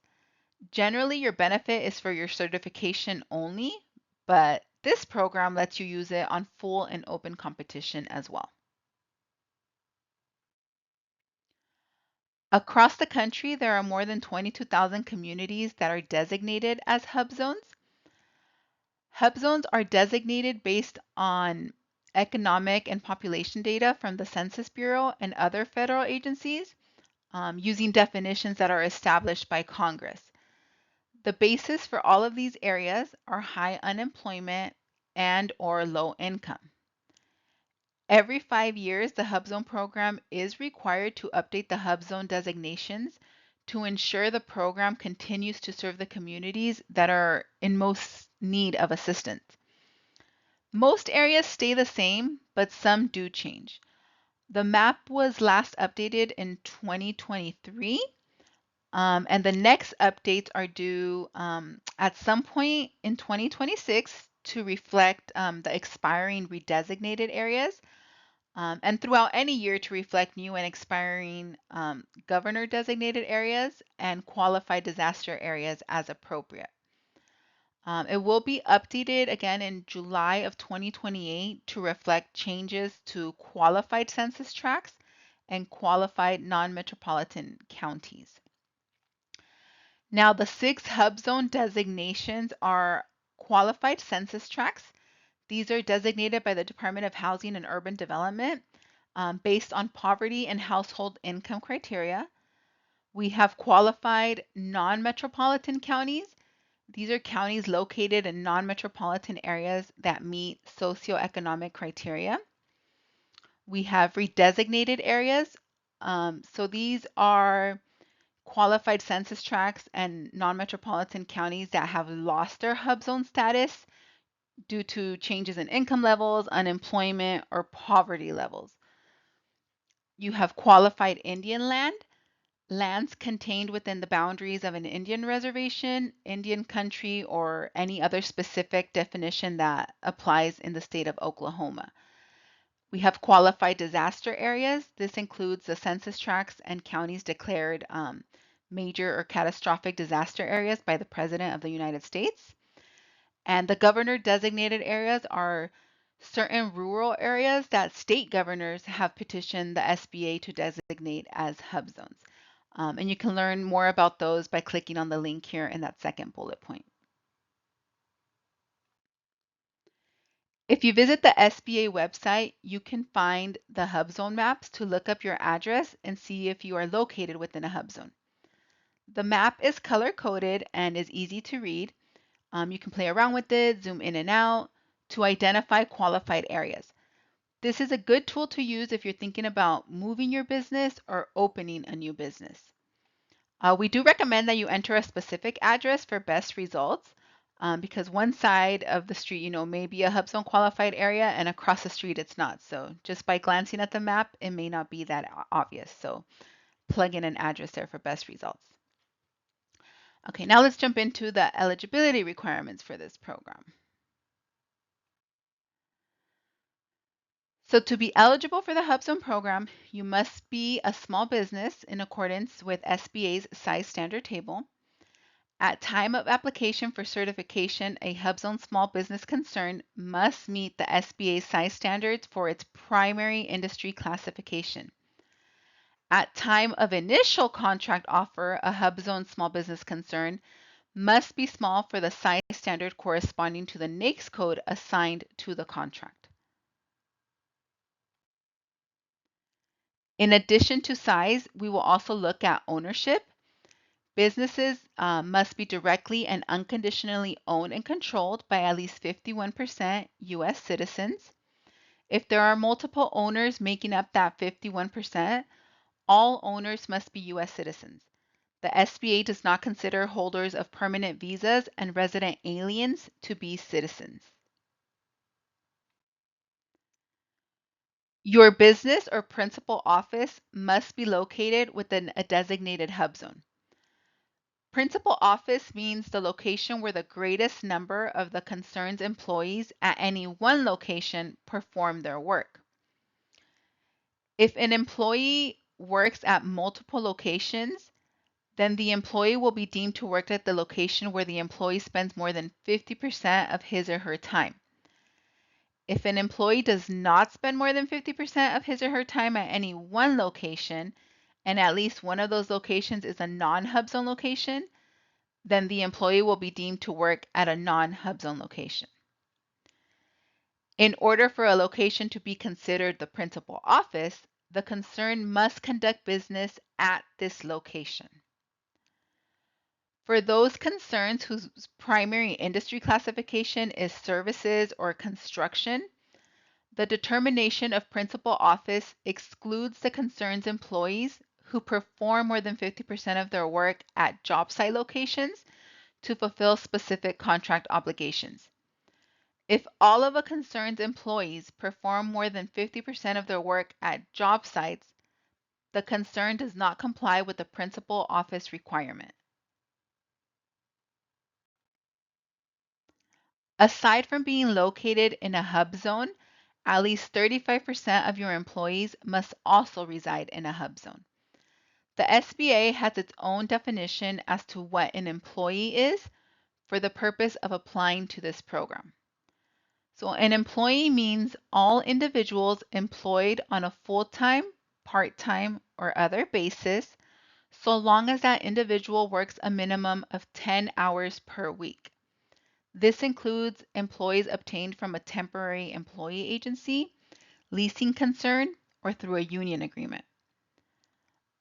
Speaker 1: Generally, your benefit is for your certification only, but this program lets you use it on full and open competition as well. Across the country, there are more than 22,000 communities that are designated as hub zones. Hub zones are designated based on economic and population data from the Census Bureau and other federal agencies, using definitions that are established by Congress. The basis for all of these areas are high unemployment and or low income. Every 5 years, the HUBZone program is required to update the HUBZone designations to ensure the program continues to serve the communities that are in most need of assistance. Most areas stay the same, but some do change. The map was last updated in 2023, and the next updates are due at some point in 2026 to reflect the expiring redesignated areas, and throughout any year to reflect new and expiring governor designated areas and qualified disaster areas as appropriate. It will be updated again in July of 2028 to reflect changes to qualified census tracts and qualified non-metropolitan counties. Now, the 6 hub zone designations are qualified census tracts. These are designated by the Department of Housing and Urban Development based on poverty and household income criteria. We have qualified non-metropolitan counties. These are counties located in non-metropolitan areas that meet socioeconomic criteria. We have redesignated areas. So these are qualified census tracts and non-metropolitan counties that have lost their hub zone status due to changes in income levels, unemployment, or poverty levels. You have qualified Indian land, lands contained within the boundaries of an Indian reservation, Indian country, or any other specific definition that applies in the state of Oklahoma. We have qualified disaster areas. This includes the census tracts and counties declared major or catastrophic disaster areas by the President of the United States. And the governor designated areas are certain rural areas that state governors have petitioned the SBA to designate as hub zones. And you can learn more about those by clicking on the link here in that second bullet point. If you visit the SBA website, you can find the hub zone maps to look up your address and see if you are located within a hub zone. The map is color-coded and is easy to read. You can play around with it, zoom in and out to identify qualified areas. This is a good tool to use if you're thinking about moving your business or opening a new business. We do recommend that you enter a specific address for best results because one side of the street, may be a HUBZone qualified area and across the street it's not. So just by glancing at the map, it may not be that obvious. So plug in an address there for best results. Okay, now let's jump into the eligibility requirements for this program. So to be eligible for the HUBZone program, you must be a small business in accordance with SBA's size standard table. At time of application for certification, a HUBZone small business concern must meet the SBA size standards for its primary industry classification. At time of initial contract offer, a HUBZone small business concern must be small for the size standard corresponding to the NAICS code assigned to the contract. In addition to size, we will also look at ownership. Businesses must be directly and unconditionally owned and controlled by at least 51% U.S. citizens. If there are multiple owners making up that 51%, all owners must be U.S. citizens. The SBA does not consider holders of permanent visas and resident aliens to be citizens. Your business or principal office must be located within a designated hub zone. Principal office means the location where the greatest number of the concern's employees at any one location perform their work. If an employee works at multiple locations, then the employee will be deemed to work at the location where the employee spends more than 50% of his or her time. If an employee does not spend more than 50% of his or her time at any one location, and at least one of those locations is a non-HUBZone location, then the employee will be deemed to work at a non-HUBZone location. In order for a location to be considered the principal office, the concern must conduct business at this location. For those concerns whose primary industry classification is services or construction, the determination of principal office excludes the concern's employees who perform more than 50% of their work at job site locations to fulfill specific contract obligations. If all of a concern's employees perform more than 50% of their work at job sites, the concern does not comply with the principal office requirement. Aside from being located in a hub zone, at least 35% of your employees must also reside in a hub zone. The SBA has its own definition as to what an employee is for the purpose of applying to this program. So an employee means all individuals employed on a full-time, part-time, or other basis, so long as that individual works a minimum of 10 hours per week. This includes employees obtained from a temporary employee agency, leasing concern, or through a union agreement.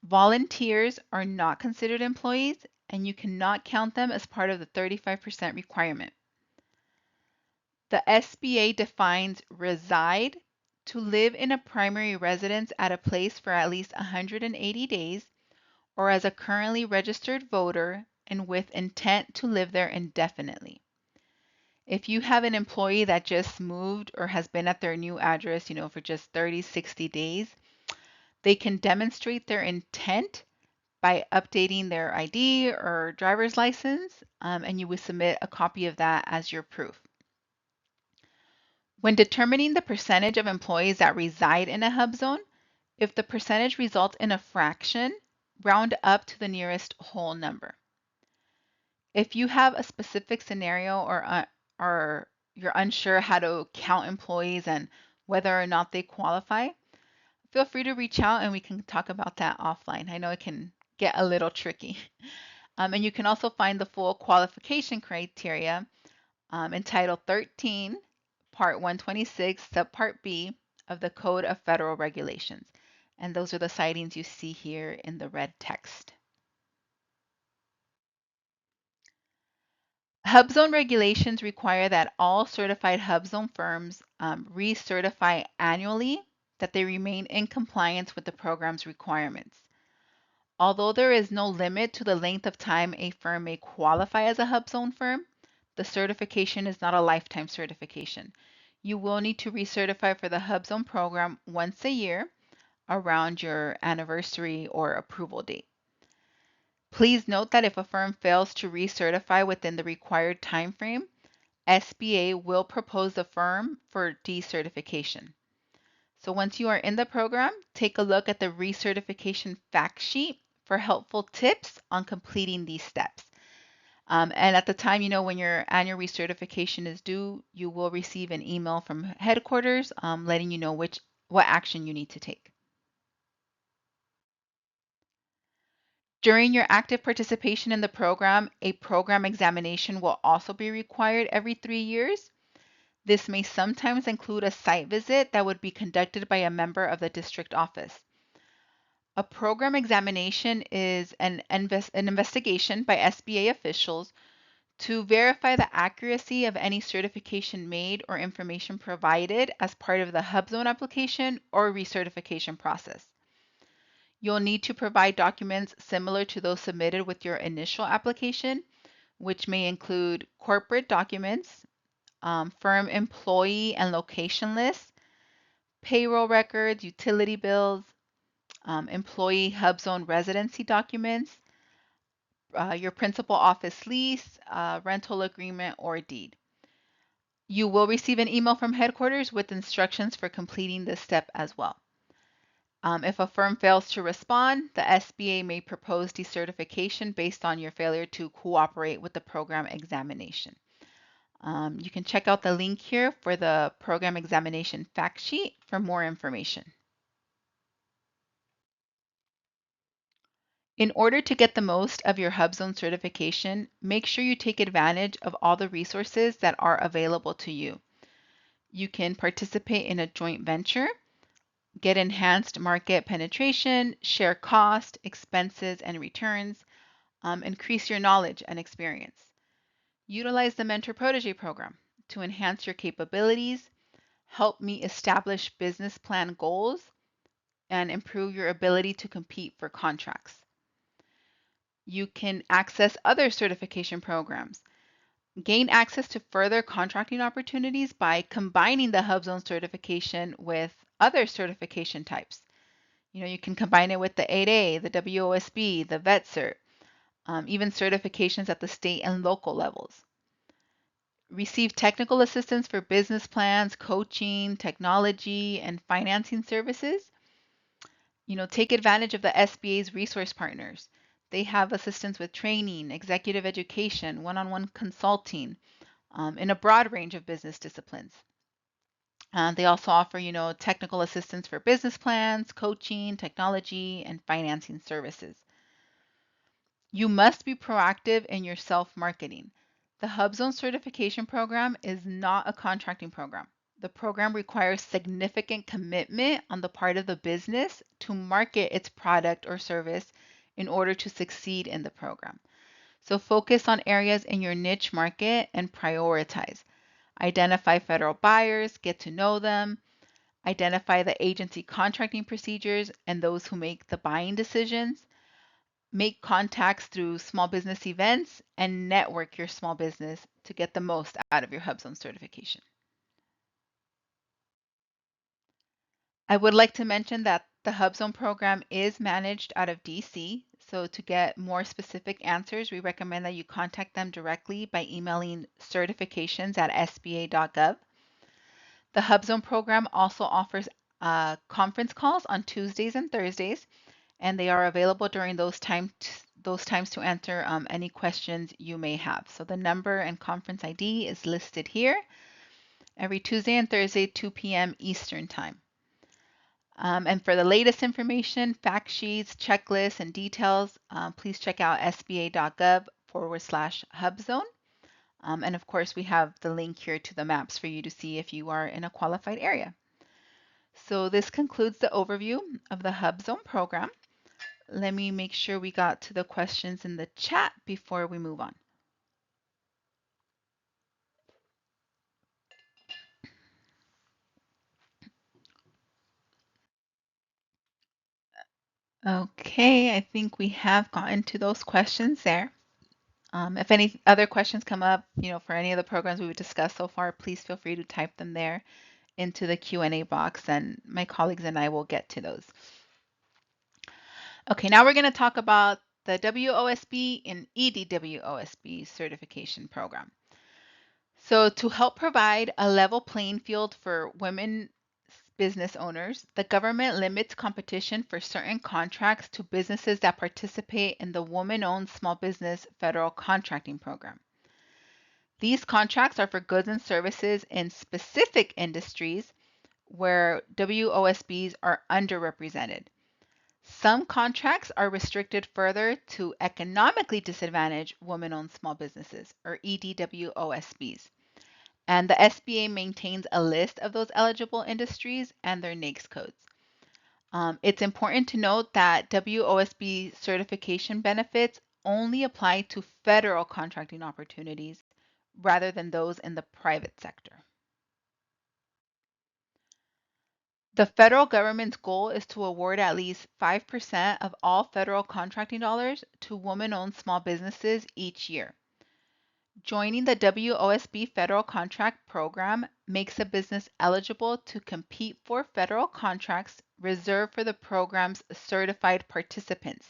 Speaker 1: Volunteers are not considered employees, and you cannot count them as part of the 35% requirement. The SBA defines reside to live in a primary residence at a place for at least 180 days, or as a currently registered voter and with intent to live there indefinitely. If you have an employee that just moved or has been at their new address, for just 30, 60 days, they can demonstrate their intent by updating their ID or driver's license, and you would submit a copy of that as your proof. When determining the percentage of employees that reside in a hub zone, if the percentage results in a fraction, round up to the nearest whole number. If you have a specific scenario or you're unsure how to count employees and whether or not they qualify, feel free to reach out and we can talk about that offline. I know it can get a little tricky. And you can also find the full qualification criteria in Title 13, Part 126, Subpart B of the Code of Federal Regulations. And those are the citings you see here in the red text. HUBZone regulations require that all certified HUBZone firms recertify annually that they remain in compliance with the program's requirements. Although there is no limit to the length of time a firm may qualify as a HUBZone firm, the certification is not a lifetime certification. You will need to recertify for the HUBZone program once a year around your anniversary or approval date. Please note that if a firm fails to recertify within the required time frame, SBA will propose the firm for decertification. So once you are in the program, take a look at the recertification fact sheet for helpful tips on completing these steps. And at the time, when your annual recertification is due, you will receive an email from headquarters letting you know what action you need to take. During your active participation in the program, a program examination will also be required every 3 years. This may sometimes include a site visit that would be conducted by a member of the district office. A program examination is an investigation by SBA officials to verify the accuracy of any certification made or information provided as part of the HUBZone application or recertification process. You'll need to provide documents similar to those submitted with your initial application, which may include corporate documents, firm employee and location lists, payroll records, utility bills, employee HUBZone residency documents, your principal office lease, rental agreement, or deed. You will receive an email from headquarters with instructions for completing this step as well. If a firm fails to respond, the SBA may propose decertification based on your failure to cooperate with the program examination. You can check out the link here for the program examination fact sheet for more information. In order to get the most of your HUBZone certification, make sure you take advantage of all the resources that are available to you. You can participate in a joint venture, get enhanced market penetration, share cost, expenses, and returns, increase your knowledge and experience. Utilize the Mentor Protege program to enhance your capabilities, help me establish business plan goals, and improve your ability to compete for contracts. You can access other certification programs. Gain access to further contracting opportunities by combining the HUBZone certification with other certification types. You can combine it with the 8A, the WOSB, the VetCert, even certifications at the state and local levels. Receive technical assistance for business plans, coaching, technology, and financing services. Take advantage of the SBA's resource partners. They have assistance with training, executive education, one-on-one consulting in a broad range of business disciplines. They also offer, technical assistance for business plans, coaching, technology, and financing services. You must be proactive in your self-marketing. The HUBZone certification program is not a contracting program. The program requires significant commitment on the part of the business to market its product or service in order to succeed in the program. So focus on areas in your niche market and prioritize. Identify federal buyers, get to know them, identify the agency contracting procedures and those who make the buying decisions, make contacts through small business events, and network your small business to get the most out of your HUBZone certification. I would like to mention that the HUBZone program is managed out of DC. So to get more specific answers, we recommend that you contact them directly by emailing certifications@sba.gov. The HUBZone program also offers conference calls on Tuesdays and Thursdays, and they are available during those times to answer any questions you may have. So the number and conference ID is listed here every Tuesday and Thursday, 2 p.m. Eastern Time. And for the latest information, fact sheets, checklists, and details, please check out sba.gov/HUBZone. And of course, we have the link here to the maps for you to see if you are in a qualified area. So this concludes the overview of the HUBZone program. Let me make sure we got to the questions in the chat before we move on. Okay, I think we have gotten to those questions there. If any other questions come up, for any of the programs we've discussed so far, please feel free to type them there into the Q&A box, and my colleagues and I will get to those. Okay, now we're going to talk about the WOSB and EDWOSB certification program. So to help provide a level playing field for women business owners, the government limits competition for certain contracts to businesses that participate in the Woman-Owned Small Business Federal Contracting Program. These contracts are for goods and services in specific industries where WOSBs are underrepresented. Some contracts are restricted further to economically disadvantaged women-owned small businesses, or EDWOSBs. And the SBA maintains a list of those eligible industries and their NAICS codes. It's important to note that WOSB certification benefits only apply to federal contracting opportunities rather than those in the private sector. The federal government's goal is to award at least 5% of all federal contracting dollars to women-owned small businesses each year. Joining the WOSB federal contract program makes a business eligible to compete for federal contracts reserved for the program's certified participants.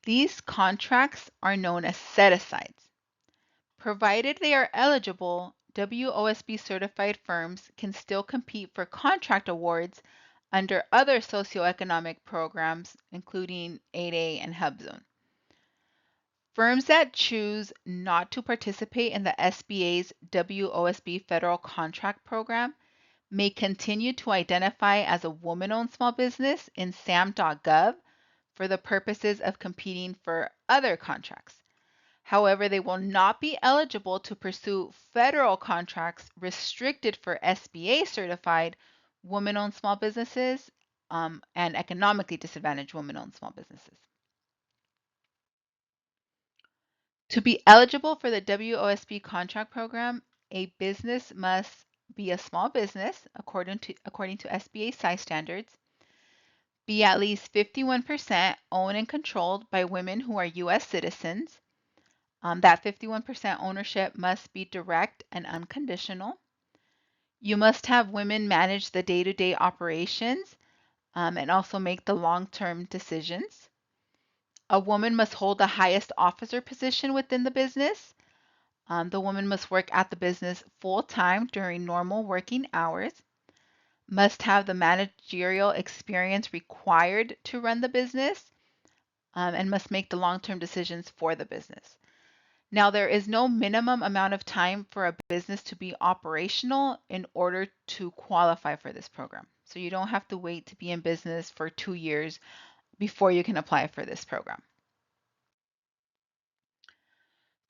Speaker 1: These contracts are known as set-asides. Provided they are eligible, WOSB certified firms can still compete for contract awards under other socioeconomic programs, including 8A and HUBZone. Firms that choose not to participate in the SBA's WOSB federal contract program may continue to identify as a woman-owned small business in SAM.gov for the purposes of competing for other contracts. However, they will not be eligible to pursue federal contracts restricted for SBA certified women-owned small businesses and economically disadvantaged women-owned small businesses. To be eligible for the WOSB contract program, a business must be a small business according to SBA size standards, be at least 51% owned and controlled by women who are U.S. citizens. That 51% ownership must be direct and unconditional. You must have women manage the day-to-day operations and also make the long-term decisions. A woman must hold the highest officer position within the business. The woman must work at the business full-time during normal working hours, must have the managerial experience required to run the business, and must make the long-term decisions for the business. Now, there is no minimum amount of time for a business to be operational in order to qualify for this program. So you don't have to wait to be in business for 2 years before you can apply for this program.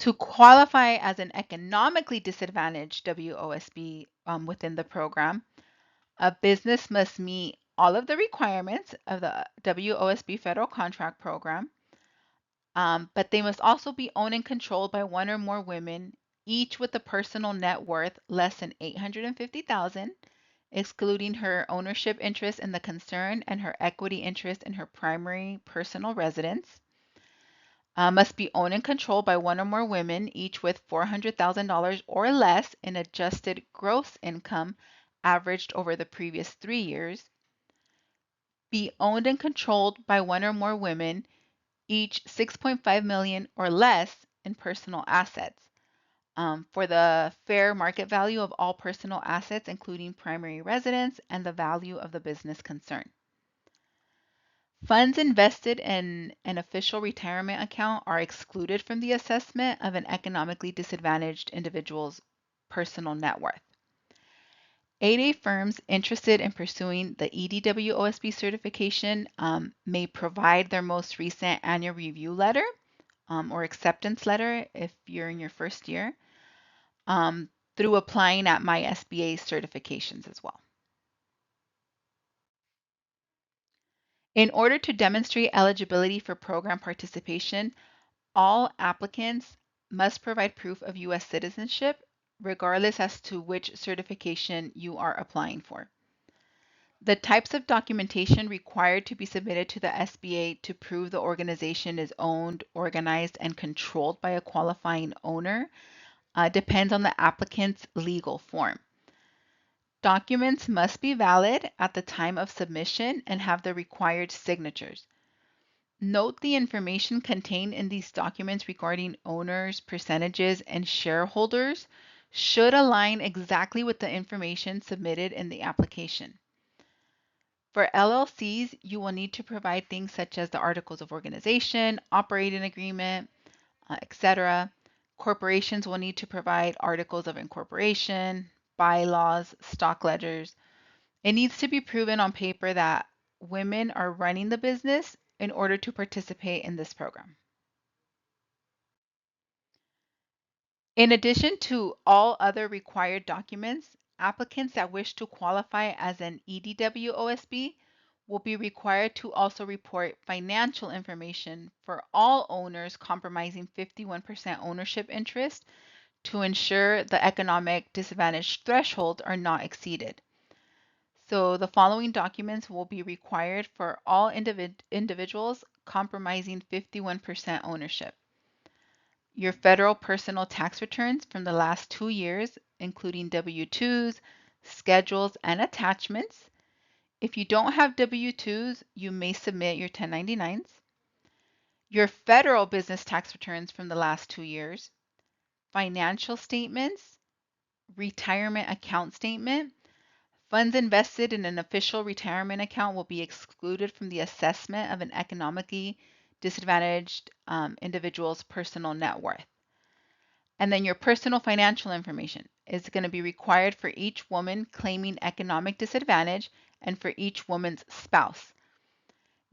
Speaker 1: To qualify as an economically disadvantaged WOSB within the program, a business must meet all of the requirements of the WOSB federal contract program, but they must also be owned and controlled by one or more women, each with a personal net worth less than $850,000, excluding her ownership interest in the concern and her equity interest in her primary personal residence. Must be owned and controlled by one or more women, each with $400,000 or less in adjusted gross income averaged over the previous 3 years. Be owned and controlled by one or more women, each $6.5 million or less in personal assets. For the fair market value of all personal assets, including primary residence and the value of the business concern. Funds invested in an official retirement account are excluded from the assessment of an economically disadvantaged individual's personal net worth. 8A firms interested in pursuing the EDWOSB certification may provide their most recent annual review letter or acceptance letter if you're in your first year through applying at My SBA certifications as well. In order to demonstrate eligibility for program participation, all applicants must provide proof of U.S. citizenship, regardless as to which certification you are applying for. The types of documentation required to be submitted to the SBA to prove the organization is owned, organized, and controlled by a qualifying owner depends on the applicant's legal form. Documents must be valid at the time of submission and have the required signatures. Note the information contained in these documents regarding owners, percentages, and shareholders should align exactly with the information submitted in the application. For LLCs, you will need to provide things such as the articles of organization, operating agreement, etc. Corporations will need to provide articles of incorporation, bylaws, stock ledgers. It needs to be proven on paper that women are running the business in order to participate in this program. In addition to all other required documents, applicants that wish to qualify as an EDW OSB will be required to also report financial information for all owners comprising 51% ownership interest to ensure the economic disadvantage thresholds are not exceeded. So the following documents will be required for all individuals comprising 51% ownership. Your federal personal tax returns from the last 2 years, including W-2s, schedules, and attachments. If you don't have W-2s, you may submit your 1099s. Your federal business tax returns from the last 2 years, financial statements, retirement account statement. Funds invested in an official retirement account will be excluded from the assessment of an economically disadvantaged individual's personal net worth. And then your personal financial information is going to be required for each woman claiming economic disadvantage and for each woman's spouse.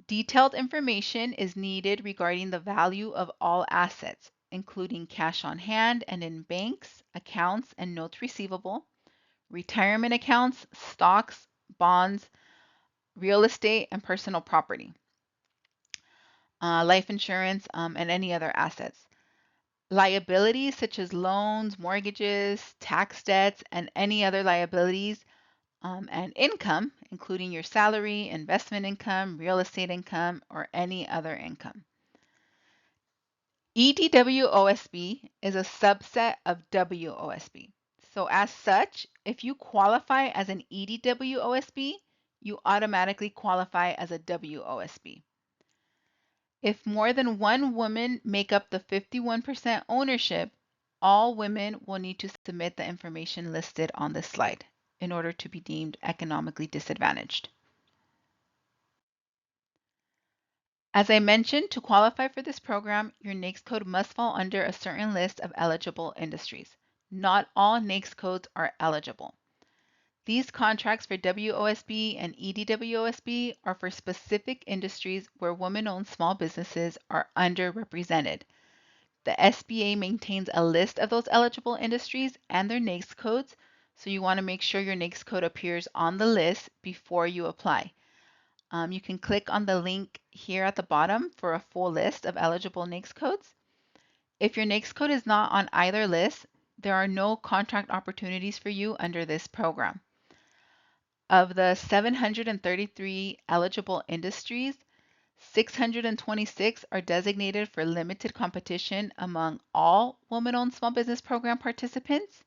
Speaker 1: Detailed information is needed regarding the value of all assets, including cash on hand and in banks, accounts, and notes receivable, retirement accounts, stocks, bonds, real estate, and personal property, life insurance, and any other assets. Liabilities such as loans, mortgages, tax debts, and any other liabilities, and income, including your salary, investment income, real estate income, or any other income. EDW OSB is a subset of WOSB. So as such, if you qualify as an EDW OSB, you automatically qualify as a WOSB. If more than one woman make up the 51% ownership, all women will need to submit the information listed on this slide in order to be deemed economically disadvantaged. As I mentioned, to qualify for this program, your NAICS code must fall under a certain list of eligible industries. Not all NAICS codes are eligible. These contracts for WOSB and EDWOSB are for specific industries where women-owned small businesses are underrepresented. The SBA maintains a list of those eligible industries and their NAICS codes, so you want to make sure your NAICS code appears on the list before you apply. You can click on the link here at the bottom for a full list of eligible NAICS codes. If your NAICS code is not on either list, there are no contract opportunities for you under this program. Of the 733 eligible industries, 626 are designated for limited competition among all women-owned small business program participants,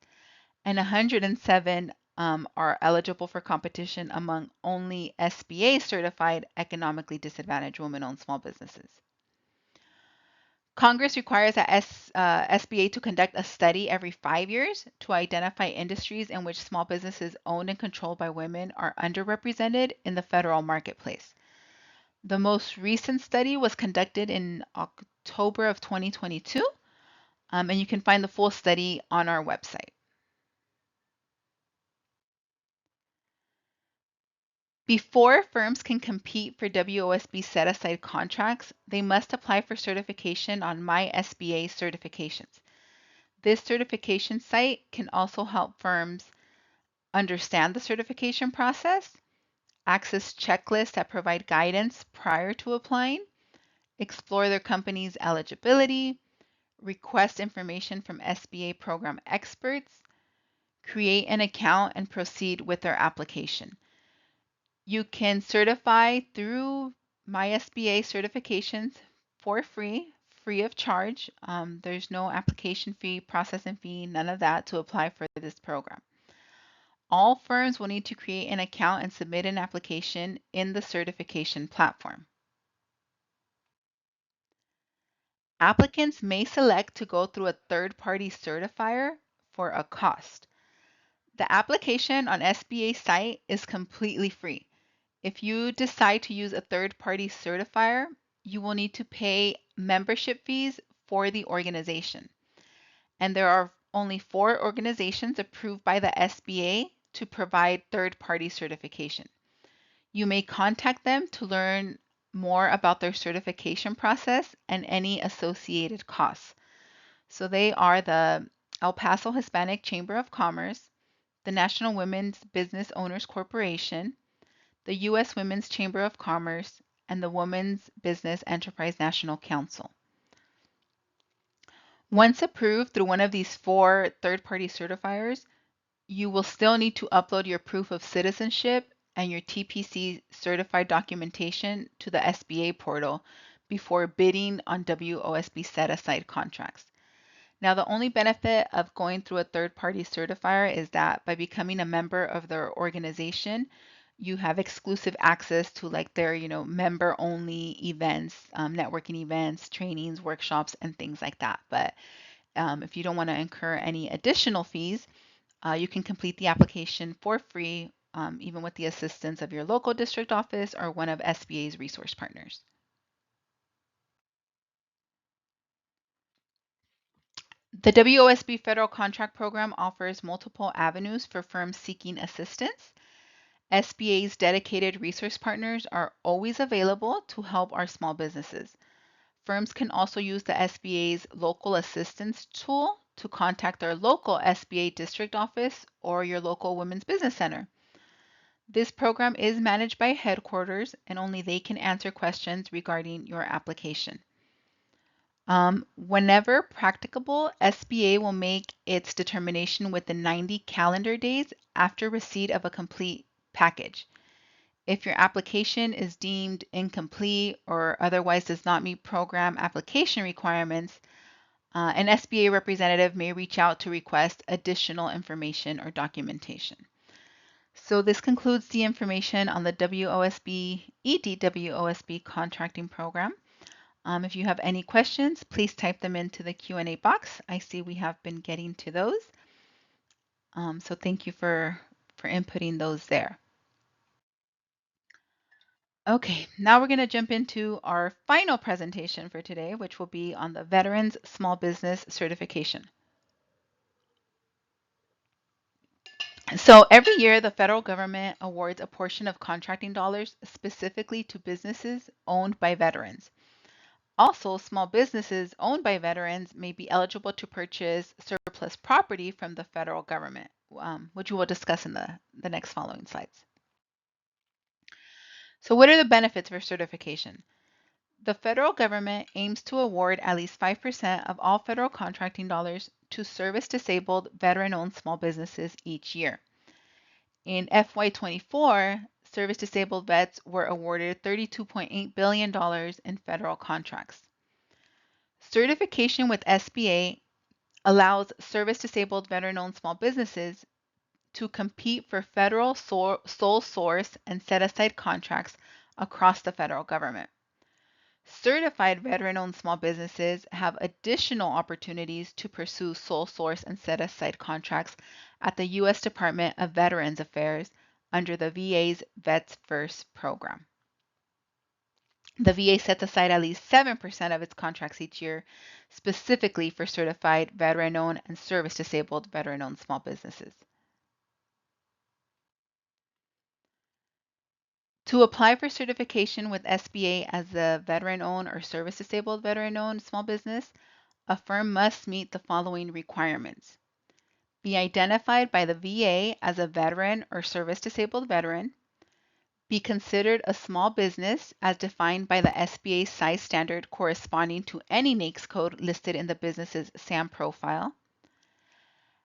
Speaker 1: and 107 are eligible for competition among only SBA certified economically disadvantaged women-owned small businesses. Congress requires that SBA to conduct a study every 5 years to identify industries in which small businesses owned and controlled by women are underrepresented in the federal marketplace. The most recent study was conducted in October of 2022, and you can find the full study on our website. Before firms can compete for WOSB set-aside contracts, they must apply for certification on My SBA certifications. This certification site can also help firms understand the certification process, access checklists that provide guidance prior to applying, explore their company's eligibility, request information from SBA program experts, create an account, and proceed with their application. You can certify through My SBA certifications for free of charge. There's no application fee, processing fee, none of that to apply for this program. All firms will need to create an account and submit an application in the certification platform. Applicants may select to go through a third-party certifier for a cost. The application on SBA site is completely free. If you decide to use a third-party certifier, you will need to pay membership fees for the organization. And there are only 4 organizations approved by the SBA to provide third-party certification. You may contact them to learn more about their certification process and any associated costs. So they are the El Paso Hispanic Chamber of Commerce, the National Women's Business Owners Corporation, the U.S. Women's Chamber of Commerce, and the Women's Business Enterprise National Council. Once approved through one of these 4 third-party certifiers, you will still need to upload your proof of citizenship and your TPC certified documentation to the SBA portal before bidding on WOSB set-aside contracts. Now, the only benefit of going through a third-party certifier is that by becoming a member of their organization, you have exclusive access to like their, member-only events, networking events, trainings, workshops, and things like that. But if you don't want to incur any additional fees, you can complete the application for free, even with the assistance of your local district office or one of SBA's resource partners. The WOSB Federal Contract Program offers multiple avenues for firms seeking assistance. SBA's dedicated resource partners are always available to help our small businesses. Firms can also use the SBA's local assistance tool to contact their local SBA district office or your local women's business center. This program is managed by headquarters and only they can answer questions regarding your application. Whenever practicable, SBA will make its determination within 90 calendar days after receipt of a complete package. If your application is deemed incomplete or otherwise does not meet program application requirements, an SBA representative may reach out to request additional information or documentation. So this concludes the information on the WOSB, EDWOSB contracting program. If you have any questions, please type them into the Q&A box. I see we have been getting to those. So thank you for inputting those there. Okay, now we're going to jump into our final presentation for today, which will be on the Veterans Small Business Certification. So every year, the federal government awards a portion of contracting dollars specifically to businesses owned by veterans. Also, small businesses owned by veterans may be eligible to purchase surplus property from the federal government, which we will discuss in the next following slides. So what are the benefits for certification? The federal government aims to award at least 5% of all federal contracting dollars to service-disabled veteran-owned small businesses each year. In FY24, service-disabled vets were awarded $32.8 billion in federal contracts. Certification with SBA allows service-disabled veteran-owned small businesses to compete for federal sole source and set-aside contracts across the federal government. Certified veteran-owned small businesses have additional opportunities to pursue sole source and set-aside contracts at the U.S. Department of Veterans Affairs under the VA's VetCert Program. The VA sets aside at least 7% of its contracts each year, specifically for certified veteran-owned and service-disabled veteran-owned small businesses. To apply for certification with SBA as a veteran-owned or service-disabled veteran-owned small business, a firm must meet the following requirements. Be identified by the VA as a veteran or service-disabled veteran. Be considered a small business as defined by the SBA size standard corresponding to any NAICS code listed in the business's SAM profile.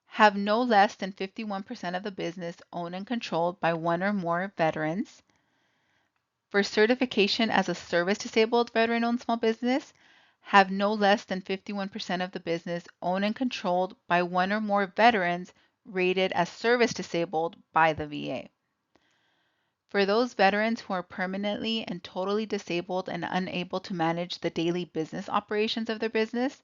Speaker 1: Have no less than 51% of the business owned and controlled by one or more veterans. For certification as a service-disabled veteran-owned small business, have no less than 51% of the business owned and controlled by one or more veterans rated as service-disabled by the VA. For those veterans who are permanently and totally disabled and unable to manage the daily business operations of their business,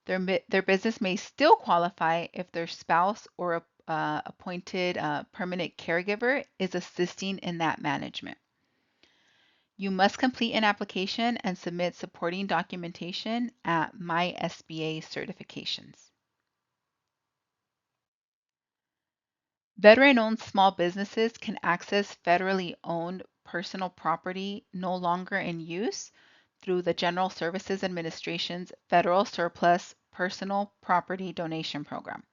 Speaker 1: their business may still qualify if their spouse or appointed permanent caregiver is assisting in that management. You must complete an application and submit supporting documentation at My SBA Certifications. Veteran-owned small businesses can access federally owned personal property no longer in use through the General Services Administration's Federal Surplus Personal Property Donation Program.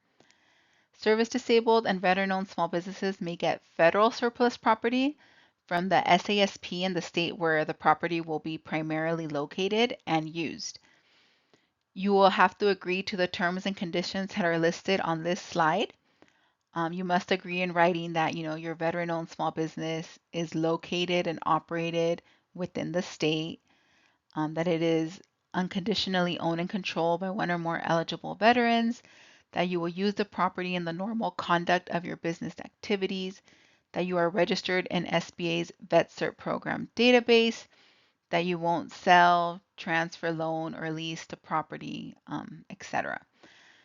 Speaker 1: Service-disabled and veteran-owned small businesses may get federal surplus property from the SASP in the state where the property will be primarily located and used. You will have to agree to the terms and conditions that are listed on this slide. You must agree in writing that your veteran-owned small business is located and operated within the state, that it is unconditionally owned and controlled by one or more eligible veterans, that you will use the property in the normal conduct of your business activities, that you are registered in SBA's VetCert Program database, that you won't sell, transfer, loan, or lease the property, etc.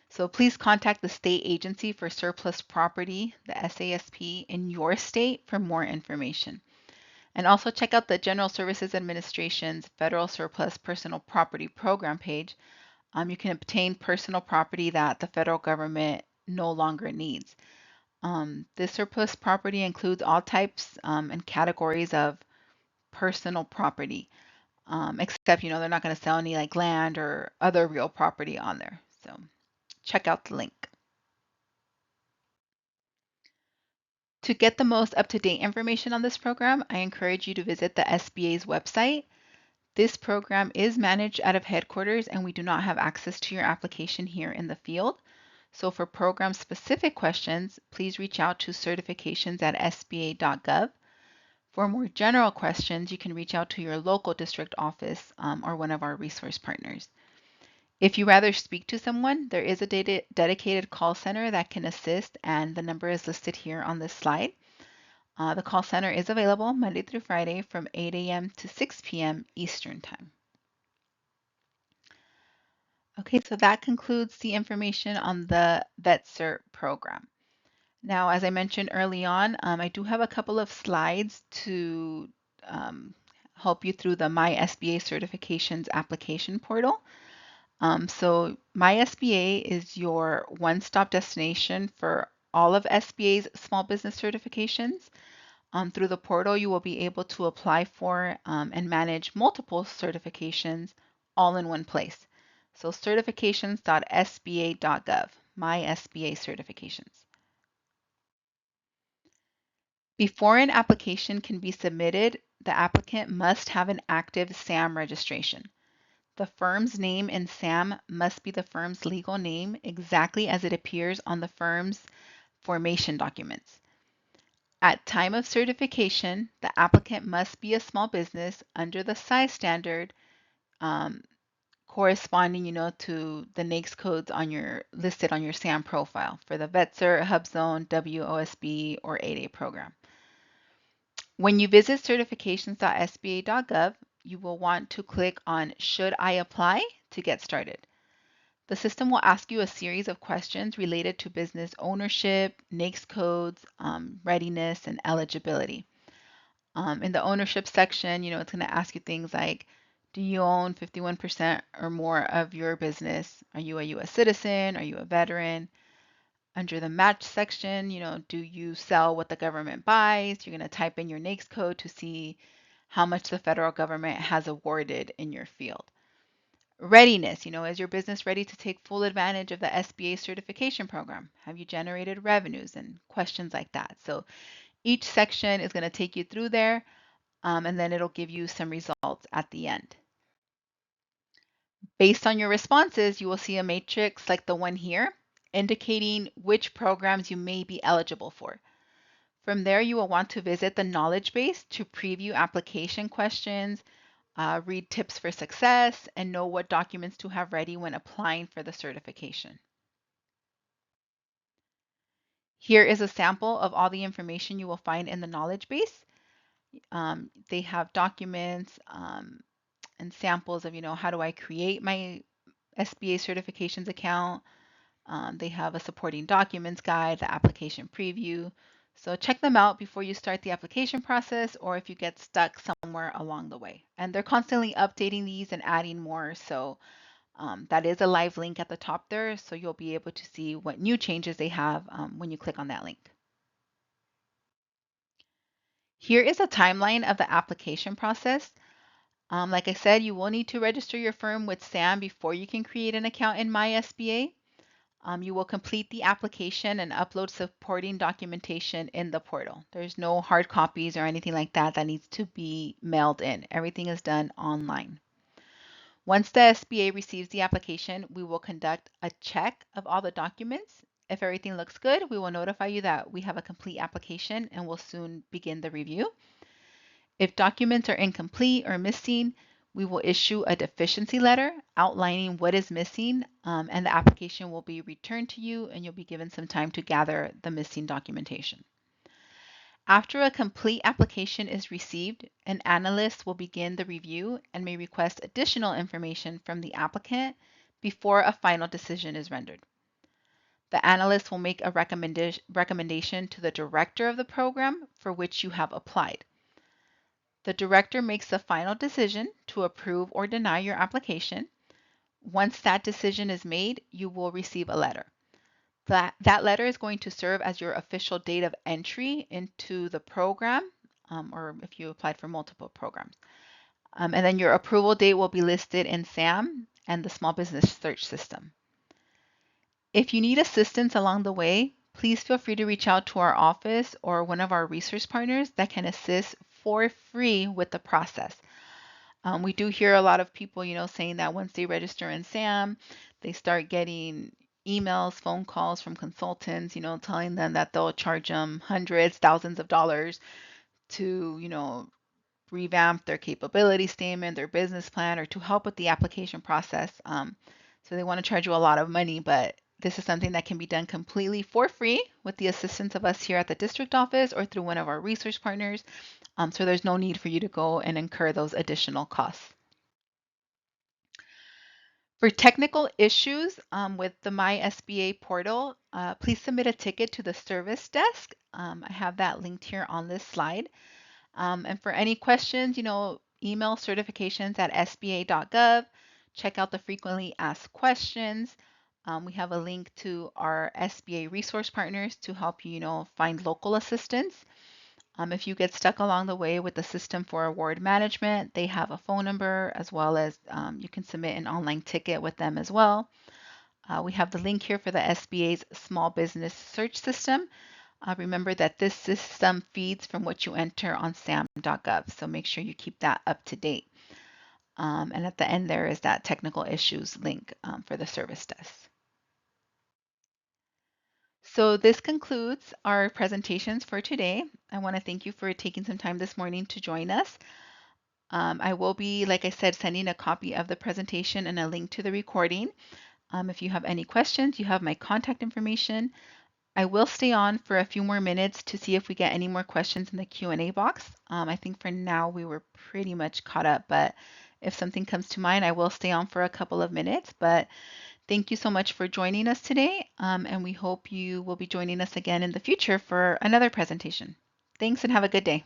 Speaker 1: So please contact the state agency for surplus property, the SASP, in your state for more information. And also check out the General Services Administration's Federal Surplus Personal Property Program page. You can obtain personal property that the federal government no longer needs. This surplus property includes all types and categories of personal property, except they're not going to sell any like land or other real property on there. So check out the link. To get the most up-to-date information on this program, I encourage you to visit the SBA's website. This program is managed out of headquarters and we do not have access to your application here in the field. So for program-specific questions, please reach out to certifications@sba.gov. For more general questions, you can reach out to your local district office or one of our resource partners. If you rather speak to someone, there is a dedicated call center that can assist, and the number is listed here on this slide. The call center is available Monday through Friday from 8 a.m. to 6 p.m. Eastern Time. Okay, so that concludes the information on the VetCert program. Now, as I mentioned early on, I do have a couple of slides to help you through the My SBA Certifications application portal. So My SBA is your one-stop destination for all of SBA's small business certifications. Through the portal, you will be able to apply for and manage multiple certifications all in one place. So certifications.sba.gov, My SBA Certifications. Before an application can be submitted, the applicant must have an active SAM registration. The firm's name in SAM must be the firm's legal name exactly as it appears on the firm's formation documents. At time of certification, the applicant must be a small business under the size standard corresponding, to the NAICS codes listed on your SAM profile for the VetCert, HUBZone, WOSB, or 8A program. When you visit certifications.sba.gov, you will want to click on Should I Apply to get started. The system will ask you a series of questions related to business ownership, NAICS codes, readiness, and eligibility. In the ownership section, it's going to ask you things like, do you own 51% or more of your business? Are you a U.S. citizen? Are you a veteran? Under the match section, do you sell what the government buys? You're going to type in your NAICS code to see how much the federal government has awarded in your field. Readiness, is your business ready to take full advantage of the SBA certification program? Have you generated revenues and questions like that? So each section is going to take you through there, and then it'll give you some results at the end. Based on your responses, you will see a matrix like the one here, indicating which programs you may be eligible for. From there, you will want to visit the knowledge base to preview application questions, read tips for success, and know what documents to have ready when applying for the certification. Here is a sample of all the information you will find in the knowledge base. They have documents and samples of, how do I create my SBA certifications account. They have a supporting documents guide, the application preview. So check them out before you start the application process or if you get stuck somewhere along the way. And they're constantly updating these and adding more. So that is a live link at the top there. So you'll be able to see what new changes they have when you click on that link. Here is a timeline of the application process. Like I said, you will need to register your firm with SAM before you can create an account in MySBA. You will complete the application and upload supporting documentation in the portal. There's no hard copies or anything like that that needs to be mailed in. Everything is done online. Once the SBA receives the application, we will conduct a check of all the documents. If everything looks good, we will notify you that we have a complete application and will soon begin the review. If documents are incomplete or missing, we will issue a deficiency letter outlining what is missing, and the application will be returned to you and you'll be given some time to gather the missing documentation. After a complete application is received, an analyst will begin the review and may request additional information from the applicant before a final decision is rendered. The analyst will make a recommendation to the director of the program for which you have applied. The director makes the final decision to approve or deny your application. Once that decision is made, you will receive a letter. That letter is going to serve as your official date of entry into the program, or if you applied for multiple programs. And then your approval date will be listed in SAM and the Small Business Search System. If you need assistance along the way, please feel free to reach out to our office or one of our resource partners that can assist for free with the process. We do hear a lot of people, saying that once they register in SAM, they start getting emails, phone calls from consultants, telling them that they'll charge them hundreds, thousands of dollars to, revamp their capability statement, their business plan, or to help with the application process. So they want to charge you a lot of money, but this is something that can be done completely for free with the assistance of us here at the district office or through one of our research partners. So there's no need for you to go and incur those additional costs. For technical issues with the MySBA portal, please submit a ticket to the service desk. I have that linked here on this slide. And for any questions, email certifications@sba.gov. Check out the frequently asked questions. We have a link to our SBA resource partners to help you, find local assistance. If you get stuck along the way with the system for award management, they have a phone number as well as you can submit an online ticket with them as well. We have the link here for the SBA's Small Business Search System. Remember that this system feeds from what you enter on sam.gov, so make sure you keep that up to date. And at the end there is that technical issues link for the service desk. So this concludes our presentations for today. I want to thank you for taking some time this morning to join us. I will be, like I said, sending a copy of the presentation and a link to the recording. If you have any questions, you have my contact information. I will stay on for a few more minutes to see if we get any more questions in the Q&A box. I think for now we were pretty much caught up, but if something comes to mind, I will stay on for a couple of minutes. But thank you so much for joining us today, and we hope you will be joining us again in the future for another presentation. Thanks and have a good day.